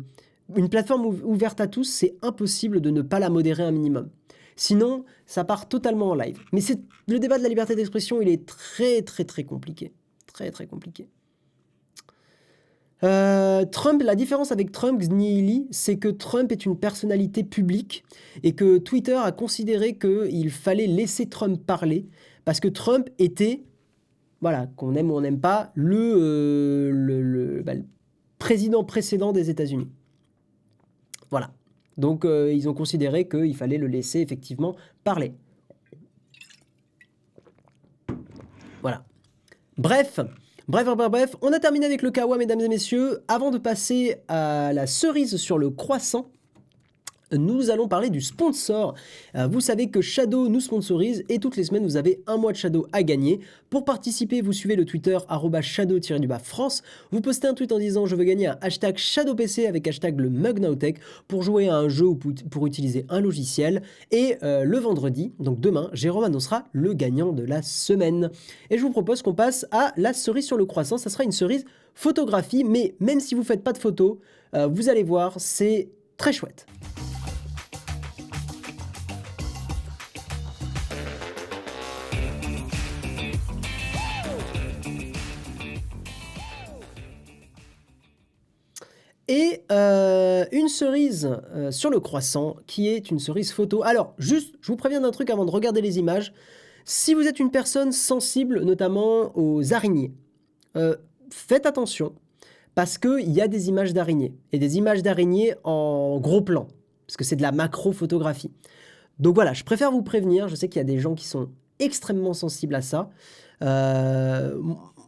Une plateforme ouverte à tous, c'est impossible de ne pas la modérer un minimum. Sinon, ça part totalement en live. Mais le débat de la liberté d'expression, il est très, très, très compliqué. Très, très compliqué. Trump, la différence avec Trump, Xnili, c'est que Trump est une personnalité publique et que Twitter a considéré qu'il fallait laisser Trump parler parce que Trump était, voilà, qu'on aime ou on n'aime pas, le président précédent des États-Unis. Voilà. Donc, ils ont considéré qu'il fallait le laisser effectivement parler. Voilà. Bref, on a terminé avec le kawa, mesdames et messieurs. Avant de passer à la cerise sur le croissant, nous allons parler du sponsor. Vous savez que Shadow nous sponsorise et toutes les semaines, vous avez un mois de Shadow à gagner. Pour participer, vous suivez le Twitter @shadow_France. Vous postez un tweet en disant « Je veux gagner un hashtag ShadowPC avec hashtag le MugNowTech pour jouer à un jeu ou pour utiliser un logiciel. » Et le vendredi, donc demain, Jérôme annoncera le gagnant de la semaine. Et je vous propose qu'on passe à la cerise sur le croissant. Ça sera une cerise photographie, mais même si vous ne faites pas de photos, vous allez voir, c'est très chouette. Et une cerise sur le croissant qui est une cerise photo. Alors, juste, je vous préviens d'un truc avant de regarder les images. Si vous êtes une personne sensible, notamment aux araignées, faites attention parce qu'il y a des images d'araignées et des images d'araignées en gros plan parce que c'est de la macro-photographie. Donc voilà, je préfère vous prévenir. Je sais qu'il y a des gens qui sont extrêmement sensibles à ça.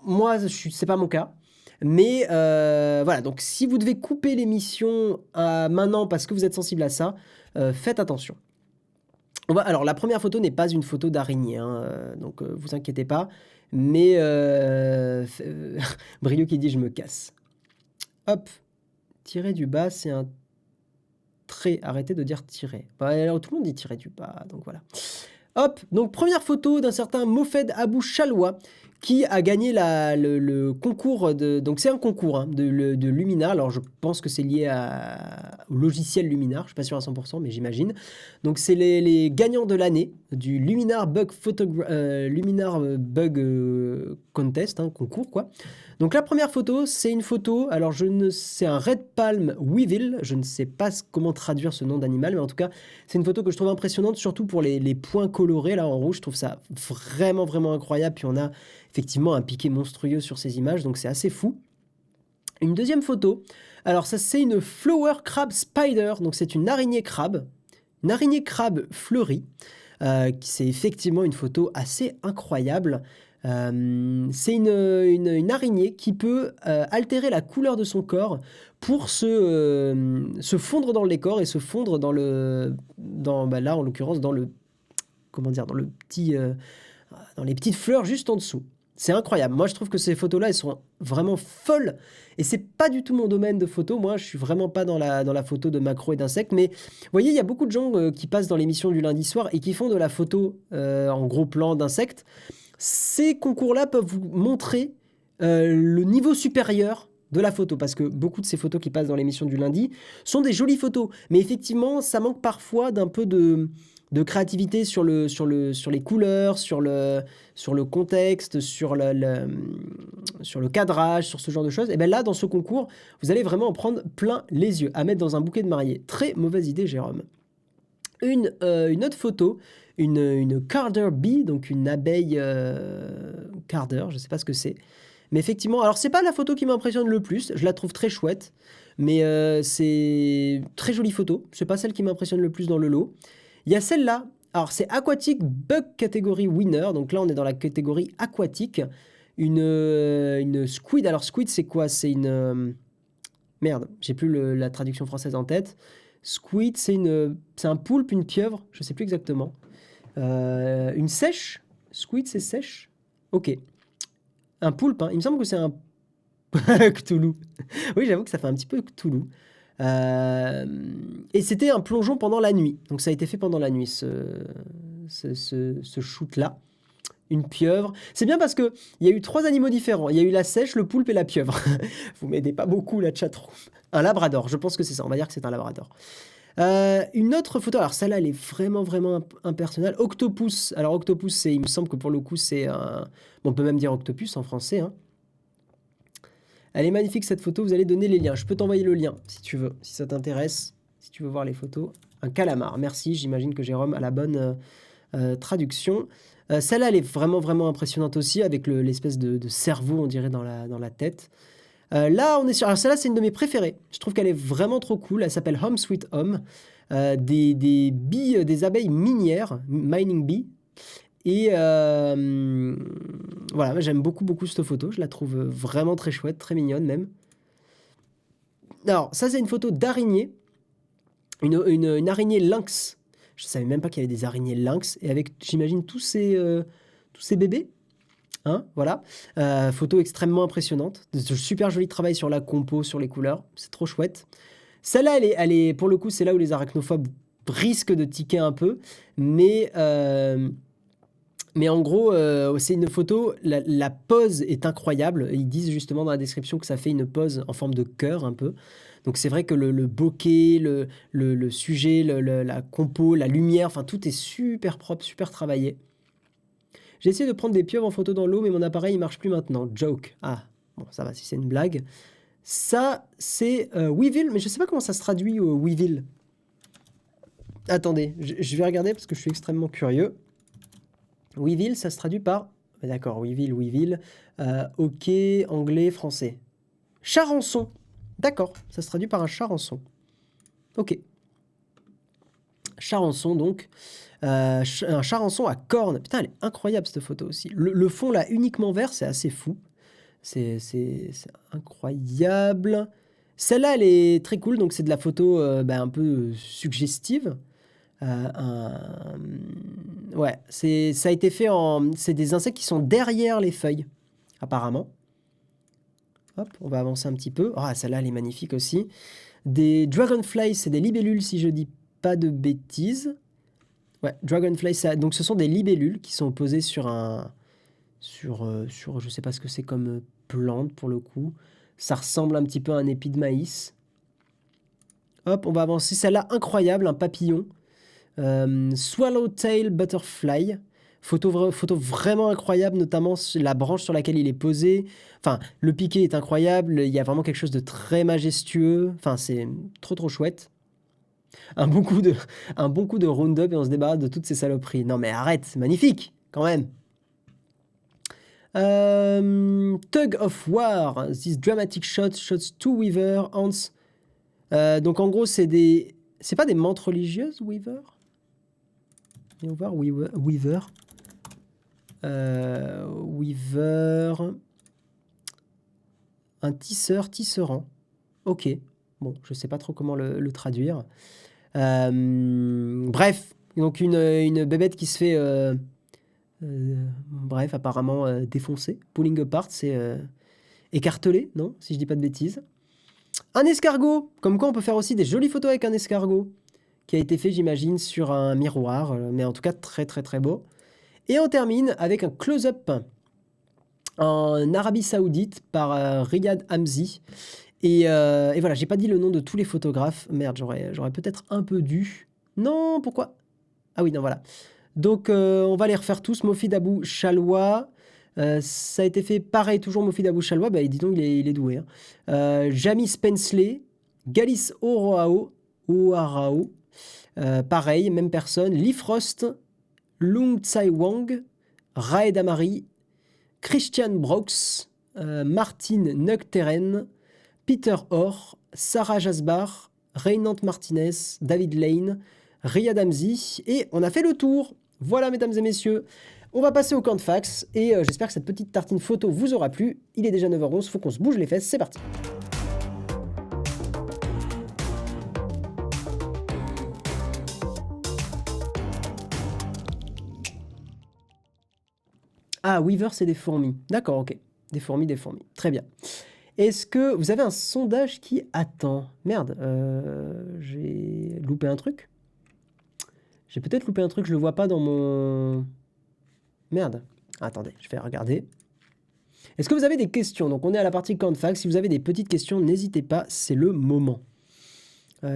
Moi, c'est pas mon cas. Mais voilà, donc si vous devez couper l'émission maintenant parce que vous êtes sensible à ça, faites attention. Alors, la première photo n'est pas une photo d'araignée, hein, donc vous inquiétez pas. Mais Brio qui dit « je me casse ». Hop, tirer du bas, c'est un trait. Arrêtez de dire tirer. Bah, alors, tout le monde dit tirer du bas, donc voilà. Hop, donc première photo d'un certain Mofed Abou Chaloua qui a gagné le concours de... Donc c'est un concours hein, de Luminar. Alors je pense que c'est lié au logiciel Luminar. Je ne suis pas sûr à 100%, mais j'imagine. Donc c'est les gagnants de l'année du Luminar Bug, Contest, hein, concours quoi. Donc la première photo, c'est une photo, alors c'est un Red Palm Weevil, je ne sais pas comment traduire ce nom d'animal, mais en tout cas, c'est une photo que je trouve impressionnante, surtout pour les points colorés là en rouge, je trouve ça vraiment, vraiment incroyable, puis on a effectivement un piqué monstrueux sur ces images, donc c'est assez fou. Une deuxième photo, alors ça c'est une flower crab spider, donc c'est une araignée crabe fleurie. C'est effectivement une photo assez incroyable. C'est une araignée qui peut altérer la couleur de son corps pour se fondre dans le décor et se fondre là en l'occurrence dans le, comment dire, dans les petites fleurs juste en dessous. C'est incroyable. Moi, je trouve que ces photos-là, elles sont vraiment folles. Et c'est pas du tout mon domaine de photo. Moi, je suis vraiment pas dans la photo de macro et d'insectes. Mais vous voyez, il y a beaucoup de gens qui passent dans l'émission du lundi soir et qui font de la photo en gros plan d'insectes. Ces concours-là peuvent vous montrer le niveau supérieur de la photo, parce que beaucoup de ces photos qui passent dans l'émission du lundi sont des jolies photos, mais effectivement, ça manque parfois d'un peu de créativité sur les couleurs, sur le contexte, sur le cadrage, sur ce genre de choses. Et bien là, dans ce concours, vous allez vraiment en prendre plein les yeux, à mettre dans un bouquet de mariée. Très mauvaise idée, Jérôme. Une autre photo, une carder bee, donc une abeille carder, je ne sais pas ce que c'est. Mais effectivement, alors c'est pas la photo qui m'impressionne le plus, je la trouve très chouette, mais c'est très jolie photo, c'est pas celle qui m'impressionne le plus dans le lot. Il y a celle-là, alors c'est Aquatic Bug catégorie winner, donc là on est dans la catégorie aquatique, une squid. Alors squid c'est quoi? C'est merde, j'ai plus la traduction française en tête. Squid c'est un poulpe, une pieuvre, je sais plus exactement. Une sèche? Squid c'est sèche? Ok. Un poulpe, hein. Il me semble que c'est un Cthulhu. Oui, j'avoue que ça fait un petit peu Cthulhu. Et c'était un plongeon pendant la nuit. Donc ça a été fait pendant la nuit, ce shoot-là. Une pieuvre. C'est bien parce qu'il y a eu 3 animaux différents. Il y a eu la sèche, le poulpe et la pieuvre. Vous m'aidez pas beaucoup, la chatroom. Un labrador, je pense que c'est ça. On va dire que c'est un labrador. Une autre photo, alors celle-là, elle est vraiment, vraiment impersonnelle. Octopus. Alors octopus, il me semble que pour le coup, c'est un... Bon, on peut même dire octopus en français, hein. Elle est magnifique cette photo, vous allez donner les liens. Je peux t'envoyer le lien si tu veux, si ça t'intéresse, si tu veux voir les photos. Un calamar, merci, j'imagine que Jérôme a la bonne traduction. Celle-là, elle est vraiment, vraiment impressionnante aussi, avec l'espèce de cerveau, on dirait, dans la tête. Là, on est sur... Alors celle-là, c'est une de mes préférées. Je trouve qu'elle est vraiment trop cool. Elle s'appelle Home Sweet Home. Des billes, des abeilles minières, mining bee. Et voilà, j'aime beaucoup, beaucoup cette photo. Je la trouve vraiment très chouette, très mignonne même. Alors, ça, c'est une photo d'araignée. Une araignée lynx. Je savais même pas qu'il y avait des araignées lynx. Et avec, j'imagine, tous ces bébés. Hein, voilà. Photo extrêmement impressionnante. Super joli travail sur la compo, sur les couleurs. C'est trop chouette. Celle-là, elle est, pour le coup, c'est là où les arachnophobes risquent de tiquer un peu. Mais en gros, c'est une photo, la pose est incroyable. Ils disent justement dans la description que ça fait une pose en forme de cœur un peu. Donc c'est vrai que le bokeh, le sujet, la compo, la lumière, enfin tout est super propre, super travaillé. J'ai essayé de prendre des pieuvres en photo dans l'eau, mais mon appareil il marche plus maintenant. Joke. Ah, bon, ça va si c'est une blague. Ça, c'est Weevil, mais je sais pas comment ça se traduit Weevil. Attendez, je vais regarder parce que je suis extrêmement curieux. Weevil, ça se traduit par... D'accord, Weevil. Ok, anglais, français. Charançon. D'accord, ça se traduit par un charançon. Ok. Charançon, donc. Un charançon à cornes. Putain, elle est incroyable, cette photo aussi. Le fond, là, uniquement vert, c'est assez fou. C'est incroyable. Celle-là, elle est très cool. Donc, c'est de la photo un peu suggestive. Ouais, ça a été fait c'est des insectes qui sont derrière les feuilles, apparemment. Hop, on va avancer un petit peu. Ah, celle-là, elle est magnifique aussi. Des dragonflies, c'est des libellules, si je dis pas de bêtises. Ouais, dragonflies, donc ce sont des libellules qui sont posées sur je sais pas ce que c'est comme plante pour le coup. Ça ressemble un petit peu à un épi de maïs. Hop, on va avancer. Celle-là, incroyable, un papillon. Swallowtail Butterfly. Photo vraiment incroyable, notamment la branche sur laquelle il est posé. Enfin, le piqué est incroyable. Il y a vraiment quelque chose de très majestueux. Enfin, c'est trop chouette. Un bon coup de round-up et on se débarrasse de toutes ces saloperies. Non mais arrête, c'est magnifique, quand même. Tug of War, this dramatic shots two Weaver ants. Donc en gros, c'est des... C'est pas des mantes religieuses, Weaver? Viens voir, Weaver. Weaver. Un tisserand. Ok. Bon, je sais pas trop comment le traduire. Bref, donc une bébête qui se fait... bref, apparemment défoncée. Pulling apart, c'est écartelé, non? Si je dis pas de bêtises. Un escargot. Comme quoi, on peut faire aussi des jolies photos avec un escargot. Qui a été fait, j'imagine, sur un miroir. Mais en tout cas, très très très beau. Et on termine avec un close-up en Arabie Saoudite par Riyad Hamzi. Et voilà, j'ai pas dit le nom de tous les photographes. Merde, j'aurais peut-être un peu dû. Non, pourquoi? Ah oui, non, voilà. Donc, on va les refaire tous. Mofid Abou Chalwa. Ça a été fait pareil, toujours Mofid Abou Chalwa. Bah, dis donc, il est doué. Hein. Jamie Spensley. Galis Oroao. Pareil, même personne. Lee Frost. Lung Tsai Wang. Raed Amari. Christian Brox. Martin Nukteren. Peter Orr, Sarah Jasbar, Reynant Martinez, David Lane, Riyad Hamzi, et on a fait le tour. Voilà, mesdames et messieurs, on va passer au camp de fax, et j'espère que cette petite tartine photo vous aura plu. Il est déjà 9h11, faut qu'on se bouge les fesses, c'est parti. Ah, Weaver, c'est des fourmis. D'accord, ok. Des fourmis. Très bien. Est-ce que vous avez un sondage qui attend? Merde, j'ai loupé un truc. J'ai peut-être loupé un truc, je le vois pas dans mon... Merde. Attendez, je vais regarder. Est-ce que vous avez des questions? Donc on est à la partie camp de fax. Si vous avez des petites questions, n'hésitez pas, c'est le moment.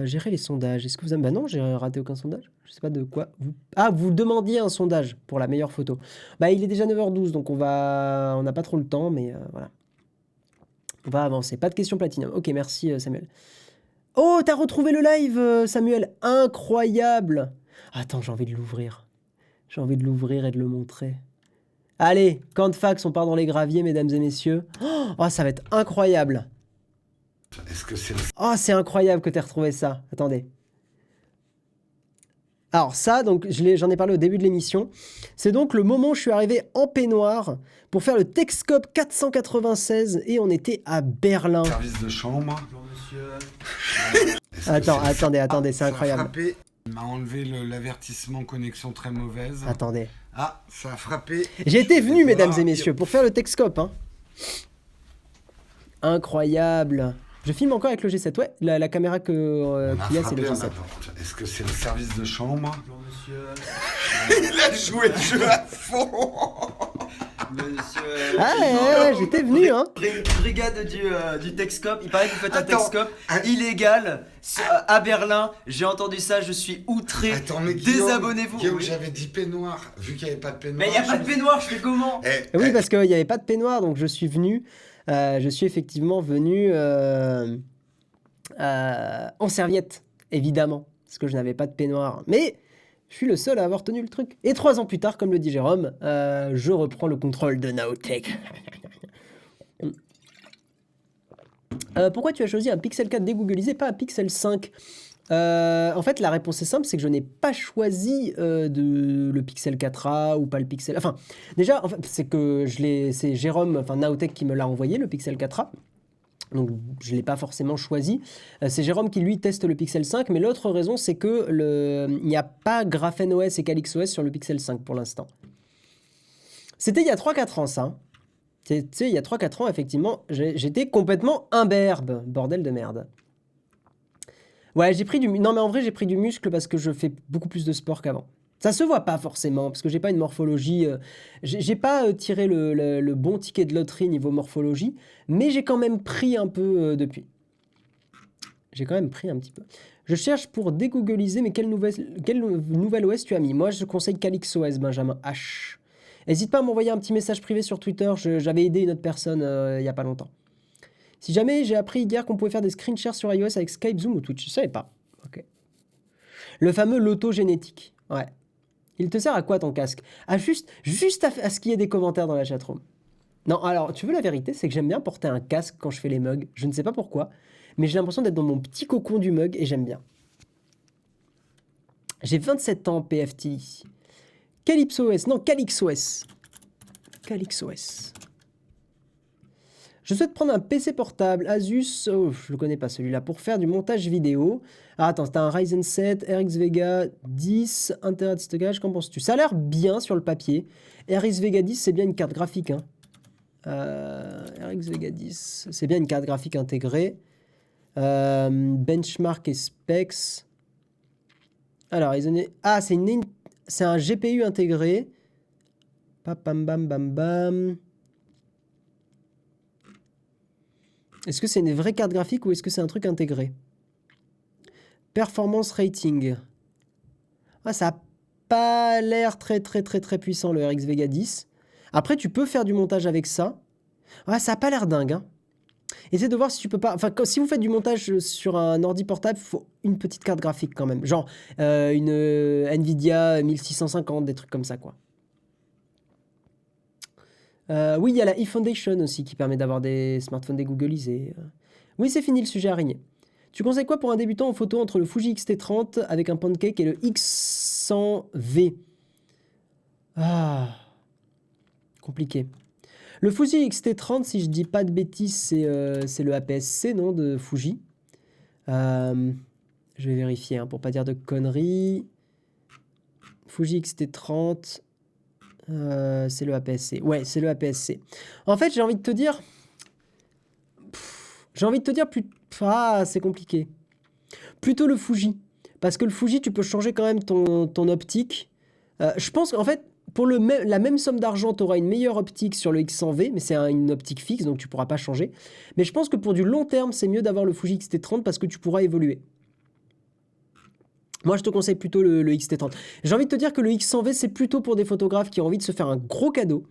Gérer les sondages. Est-ce que vous avez... Bah non, j'ai raté aucun sondage. Je sais pas de quoi vous... Ah, vous demandiez un sondage pour la meilleure photo. Bah il est déjà 9h12, donc on n'a pas trop le temps, mais voilà. On va avancer. Pas de questions platinum. Ok, merci Samuel. Oh, t'as retrouvé le live, Samuel. Incroyable. Attends, j'ai envie de l'ouvrir. J'ai envie de l'ouvrir et de le montrer. Allez, camp de fax, on part dans les graviers, mesdames et messieurs. Oh, ça va être incroyable. Est-ce que c'est... Oh, c'est incroyable que t'aies retrouvé ça. Attendez. Alors ça, donc j'en ai parlé au début de l'émission. C'est donc le moment où je suis arrivé en peignoir pour faire le Texcope 496 et on était à Berlin. Service de chambre. Bonjour monsieur. Attendez, c'est incroyable. Frappé. Il m'a enlevé l'avertissement connexion très mauvaise. Attendez. Ah, ça a frappé. J'étais venu, mesdames et messieurs, pour faire le Texcope. Hein. Incroyable. Je filme encore avec le G7. Ouais, la caméra qu'il y a, c'est le G7. Est-ce que c'est le service de chambre? Bonjour monsieur. Il a joué le jeu à fond. Monsieur. Ah ouais, j'étais venu, hein. Brigade du Texcope. Il paraît que vous faites un Attends, Texcope illégal à Berlin. J'ai entendu ça, je suis outré. Attends, mais Guillaume, désabonnez-vous. Guillaume, Oui. j'avais dit peignoir. Vu qu'il n'y avait pas de peignoir. Mais il n'y a pas de peignoir, je fais comment? Oui, parce qu'il n'y avait pas de peignoir, donc je suis venu. Je suis effectivement venu en serviette, évidemment, parce que je n'avais pas de peignoir. Mais je suis le seul à avoir tenu le truc. Et 3 ans plus tard, comme le dit Jérôme, je reprends le contrôle de Naotech. Pourquoi tu as choisi un Pixel 4 dégooglisé, pas un Pixel 5? En fait, la réponse est simple, c'est que je n'ai pas choisi le Pixel 4a ou pas le Pixel... Enfin, déjà, en fait, c'est Jérôme, enfin Naotech qui me l'a envoyé, le Pixel 4a. Donc, je ne l'ai pas forcément choisi. C'est Jérôme qui, lui, teste le Pixel 5. Mais l'autre raison, c'est que il n'y a pas Graphene OS et Calyx OS sur le Pixel 5 pour l'instant. C'était il y a 3-4 ans, ça. Tu sais, il y a 3-4 ans, effectivement, j'étais complètement imberbe. Bordel de merde. Ouais, j'ai pris du... Non, mais en vrai, j'ai pris du muscle parce que je fais beaucoup plus de sport qu'avant. Ça se voit pas forcément, parce que j'ai pas une morphologie... j'ai pas tiré le bon ticket de loterie niveau morphologie, mais j'ai quand même pris un peu depuis. J'ai quand même pris un petit peu. Je cherche pour dégoogliser, mais quelle nouvelle OS tu as mis? Moi, je conseille Calyx OS, Benjamin H. N'hésite pas à m'envoyer un petit message privé sur Twitter, j'avais aidé une autre personne il y a pas longtemps. Si jamais j'ai appris hier qu'on pouvait faire des screen shares sur iOS avec Skype, Zoom ou Twitch, je savais pas. Ok. Le fameux loto génétique. Ouais. Il te sert à quoi ton casque? Ah, juste à ce qu'il y ait des commentaires dans la chatroom. Non, alors, tu veux la vérité, c'est que j'aime bien porter un casque quand je fais les mugs. Je ne sais pas pourquoi, mais j'ai l'impression d'être dans mon petit cocon du mug et j'aime bien. J'ai 27 ans, PFT. CalypsoOS, non, CalyxOS. CalyxOS. Je souhaite prendre un PC portable Asus, oh, je le connais pas celui-là, pour faire du montage vidéo. Ah, attends, c'est un Ryzen 7, RX Vega 10, 1 Tera de stockage, qu'en penses-tu? Ça a l'air bien sur le papier. RX Vega 10, c'est bien une carte graphique. Hein. RX Vega 10, c'est bien une carte graphique intégrée. Benchmark et specs. Alors, ah, c'est un GPU intégré. Bam, bam, bam, bam. Est-ce que c'est une vraie carte graphique ou est-ce que c'est un truc intégré? Performance rating. Ah, ça n'a pas l'air très puissant le RX Vega 10. Après, tu peux faire du montage avec ça. Ah, ça n'a pas l'air dingue. Hein. Essaye de voir si tu peux pas... Enfin, si vous faites du montage sur un ordi portable, il faut une petite carte graphique quand même. Genre une Nvidia 1650, des trucs comme ça, quoi. Oui, il y a la eFoundation aussi qui permet d'avoir des smartphones dégoogolisés. Oui, c'est fini le sujet araignée. Tu conseilles quoi pour un débutant en photo entre le Fuji X-T30 avec un pancake et le X100V? Ah, compliqué. Le Fuji X-T30, si je dis pas de bêtises, c'est le APS-C, non, de Fuji. Je vais vérifier hein, pour pas dire de conneries. Fuji X-T30... c'est le APS-C. Ouais, c'est le APS-C. En fait, j'ai envie de te dire... Ah, c'est compliqué. Plutôt le Fuji. Parce que le Fuji, tu peux changer quand même ton optique. Je pense qu'en fait, pour la même somme d'argent, tu auras une meilleure optique sur le X100V, mais c'est une optique fixe, donc tu pourras pas changer. Mais je pense que pour du long terme, c'est mieux d'avoir le Fuji X-T30 parce que tu pourras évoluer. Moi, je te conseille plutôt le X-T30. J'ai envie de te dire que le X100V, c'est plutôt pour des photographes qui ont envie de se faire un gros cadeau,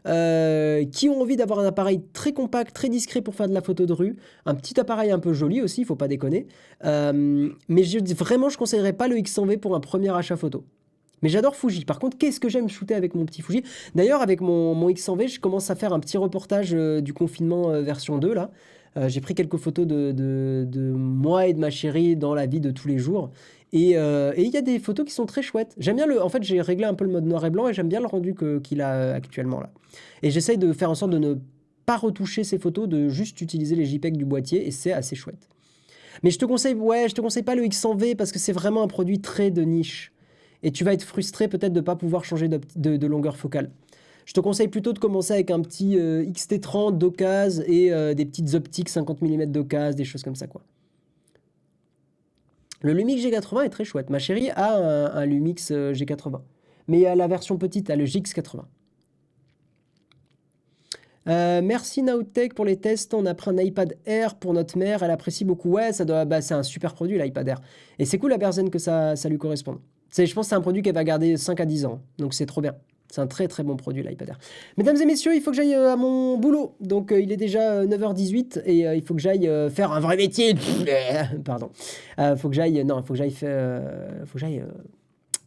qui ont envie d'avoir un appareil très compact, très discret pour faire de la photo de rue, un petit appareil un peu joli aussi, il faut pas déconner. Mais vraiment, je conseillerais pas le X100V pour un premier achat photo. Mais j'adore Fuji. Par contre, qu'est-ce que j'aime shooter avec mon petit Fuji? D'ailleurs, avec mon X100V, je commence à faire un petit reportage du confinement version 2, là. J'ai pris quelques photos de moi et de ma chérie dans la vie de tous les jours. Et il y a des photos qui sont très chouettes. J'aime bien En fait, j'ai réglé un peu le mode noir et blanc et j'aime bien le rendu qu'il a actuellement là. Et j'essaye de faire en sorte de ne pas retoucher ces photos, de juste utiliser les JPEG du boîtier et c'est assez chouette. Mais je te conseille pas le X100V parce que c'est vraiment un produit très de niche. Et tu vas être frustré peut-être de ne pas pouvoir changer de longueur focale. Je te conseille plutôt de commencer avec un petit XT30 d'occasion et des petites optiques 50 mm d'occasion, des choses comme ça, quoi. Le Lumix G80 est très chouette. Ma chérie a un Lumix G80. Mais il y a la version petite, elle a le GX80. Merci Nowtech pour les tests. On a pris un iPad Air pour notre mère. Elle apprécie beaucoup. Ouais, c'est un super produit l'iPad Air. Et c'est cool la Berzen que ça lui corresponde. Je pense que c'est un produit qu'elle va garder 5 à 10 ans. Donc c'est trop bien. C'est un très très bon produit l'iPad Air. Mesdames et messieurs, il faut que j'aille à mon boulot. Donc il est déjà 9h18 et il faut que j'aille faire un vrai métier. Pardon. Il faut que j'aille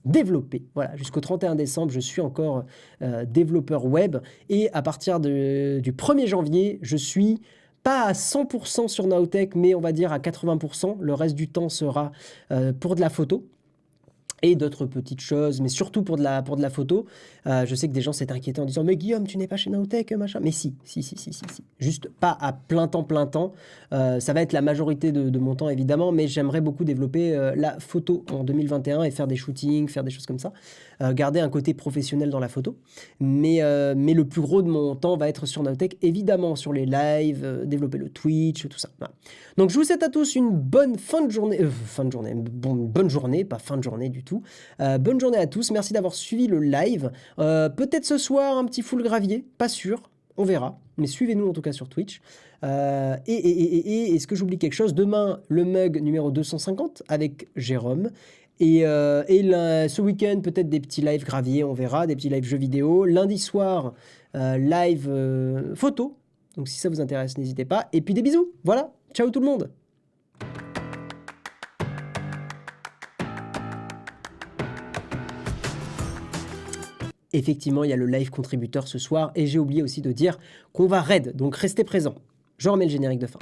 développer. Voilà, jusqu'au 31 décembre, je suis encore développeur web. Et à partir du 1er janvier, je suis pas à 100% sur Nowtech, mais on va dire à 80%. Le reste du temps sera pour de la photo. Et d'autres petites choses, mais surtout pour de la photo. Je sais que des gens s'étaient inquiétés en disant « Mais Guillaume, tu n'es pas chez Nowtech, machin ?» Mais si. Juste pas à plein temps. Ça va être la majorité de mon temps, évidemment, mais j'aimerais beaucoup développer la photo en 2021 et faire des shootings, faire des choses comme ça. Garder un côté professionnel dans la photo. Mais le plus gros de mon temps va être sur Nowtech, évidemment, sur les lives, développer le Twitch, tout ça. Voilà. Donc, je vous souhaite à tous une bonne fin de journée. Bonne journée, pas fin de journée du tout. Bonne journée à tous, merci d'avoir suivi le live. Peut-être ce soir un petit full gravier, pas sûr, on verra. Mais suivez-nous en tout cas sur Twitch. Est-ce que j'oublie quelque chose? Demain, le mug numéro 250 avec Jérôme. Ce week-end, peut-être des petits lives graviers, on verra, des petits lives jeux vidéo. Lundi soir, live photo. Donc si ça vous intéresse, n'hésitez pas. Et puis des bisous, voilà, ciao tout le monde. effectivement, il y a le live contributeur ce soir et j'ai oublié aussi de dire qu'on va raid, donc restez présents. Je remets le générique de fin.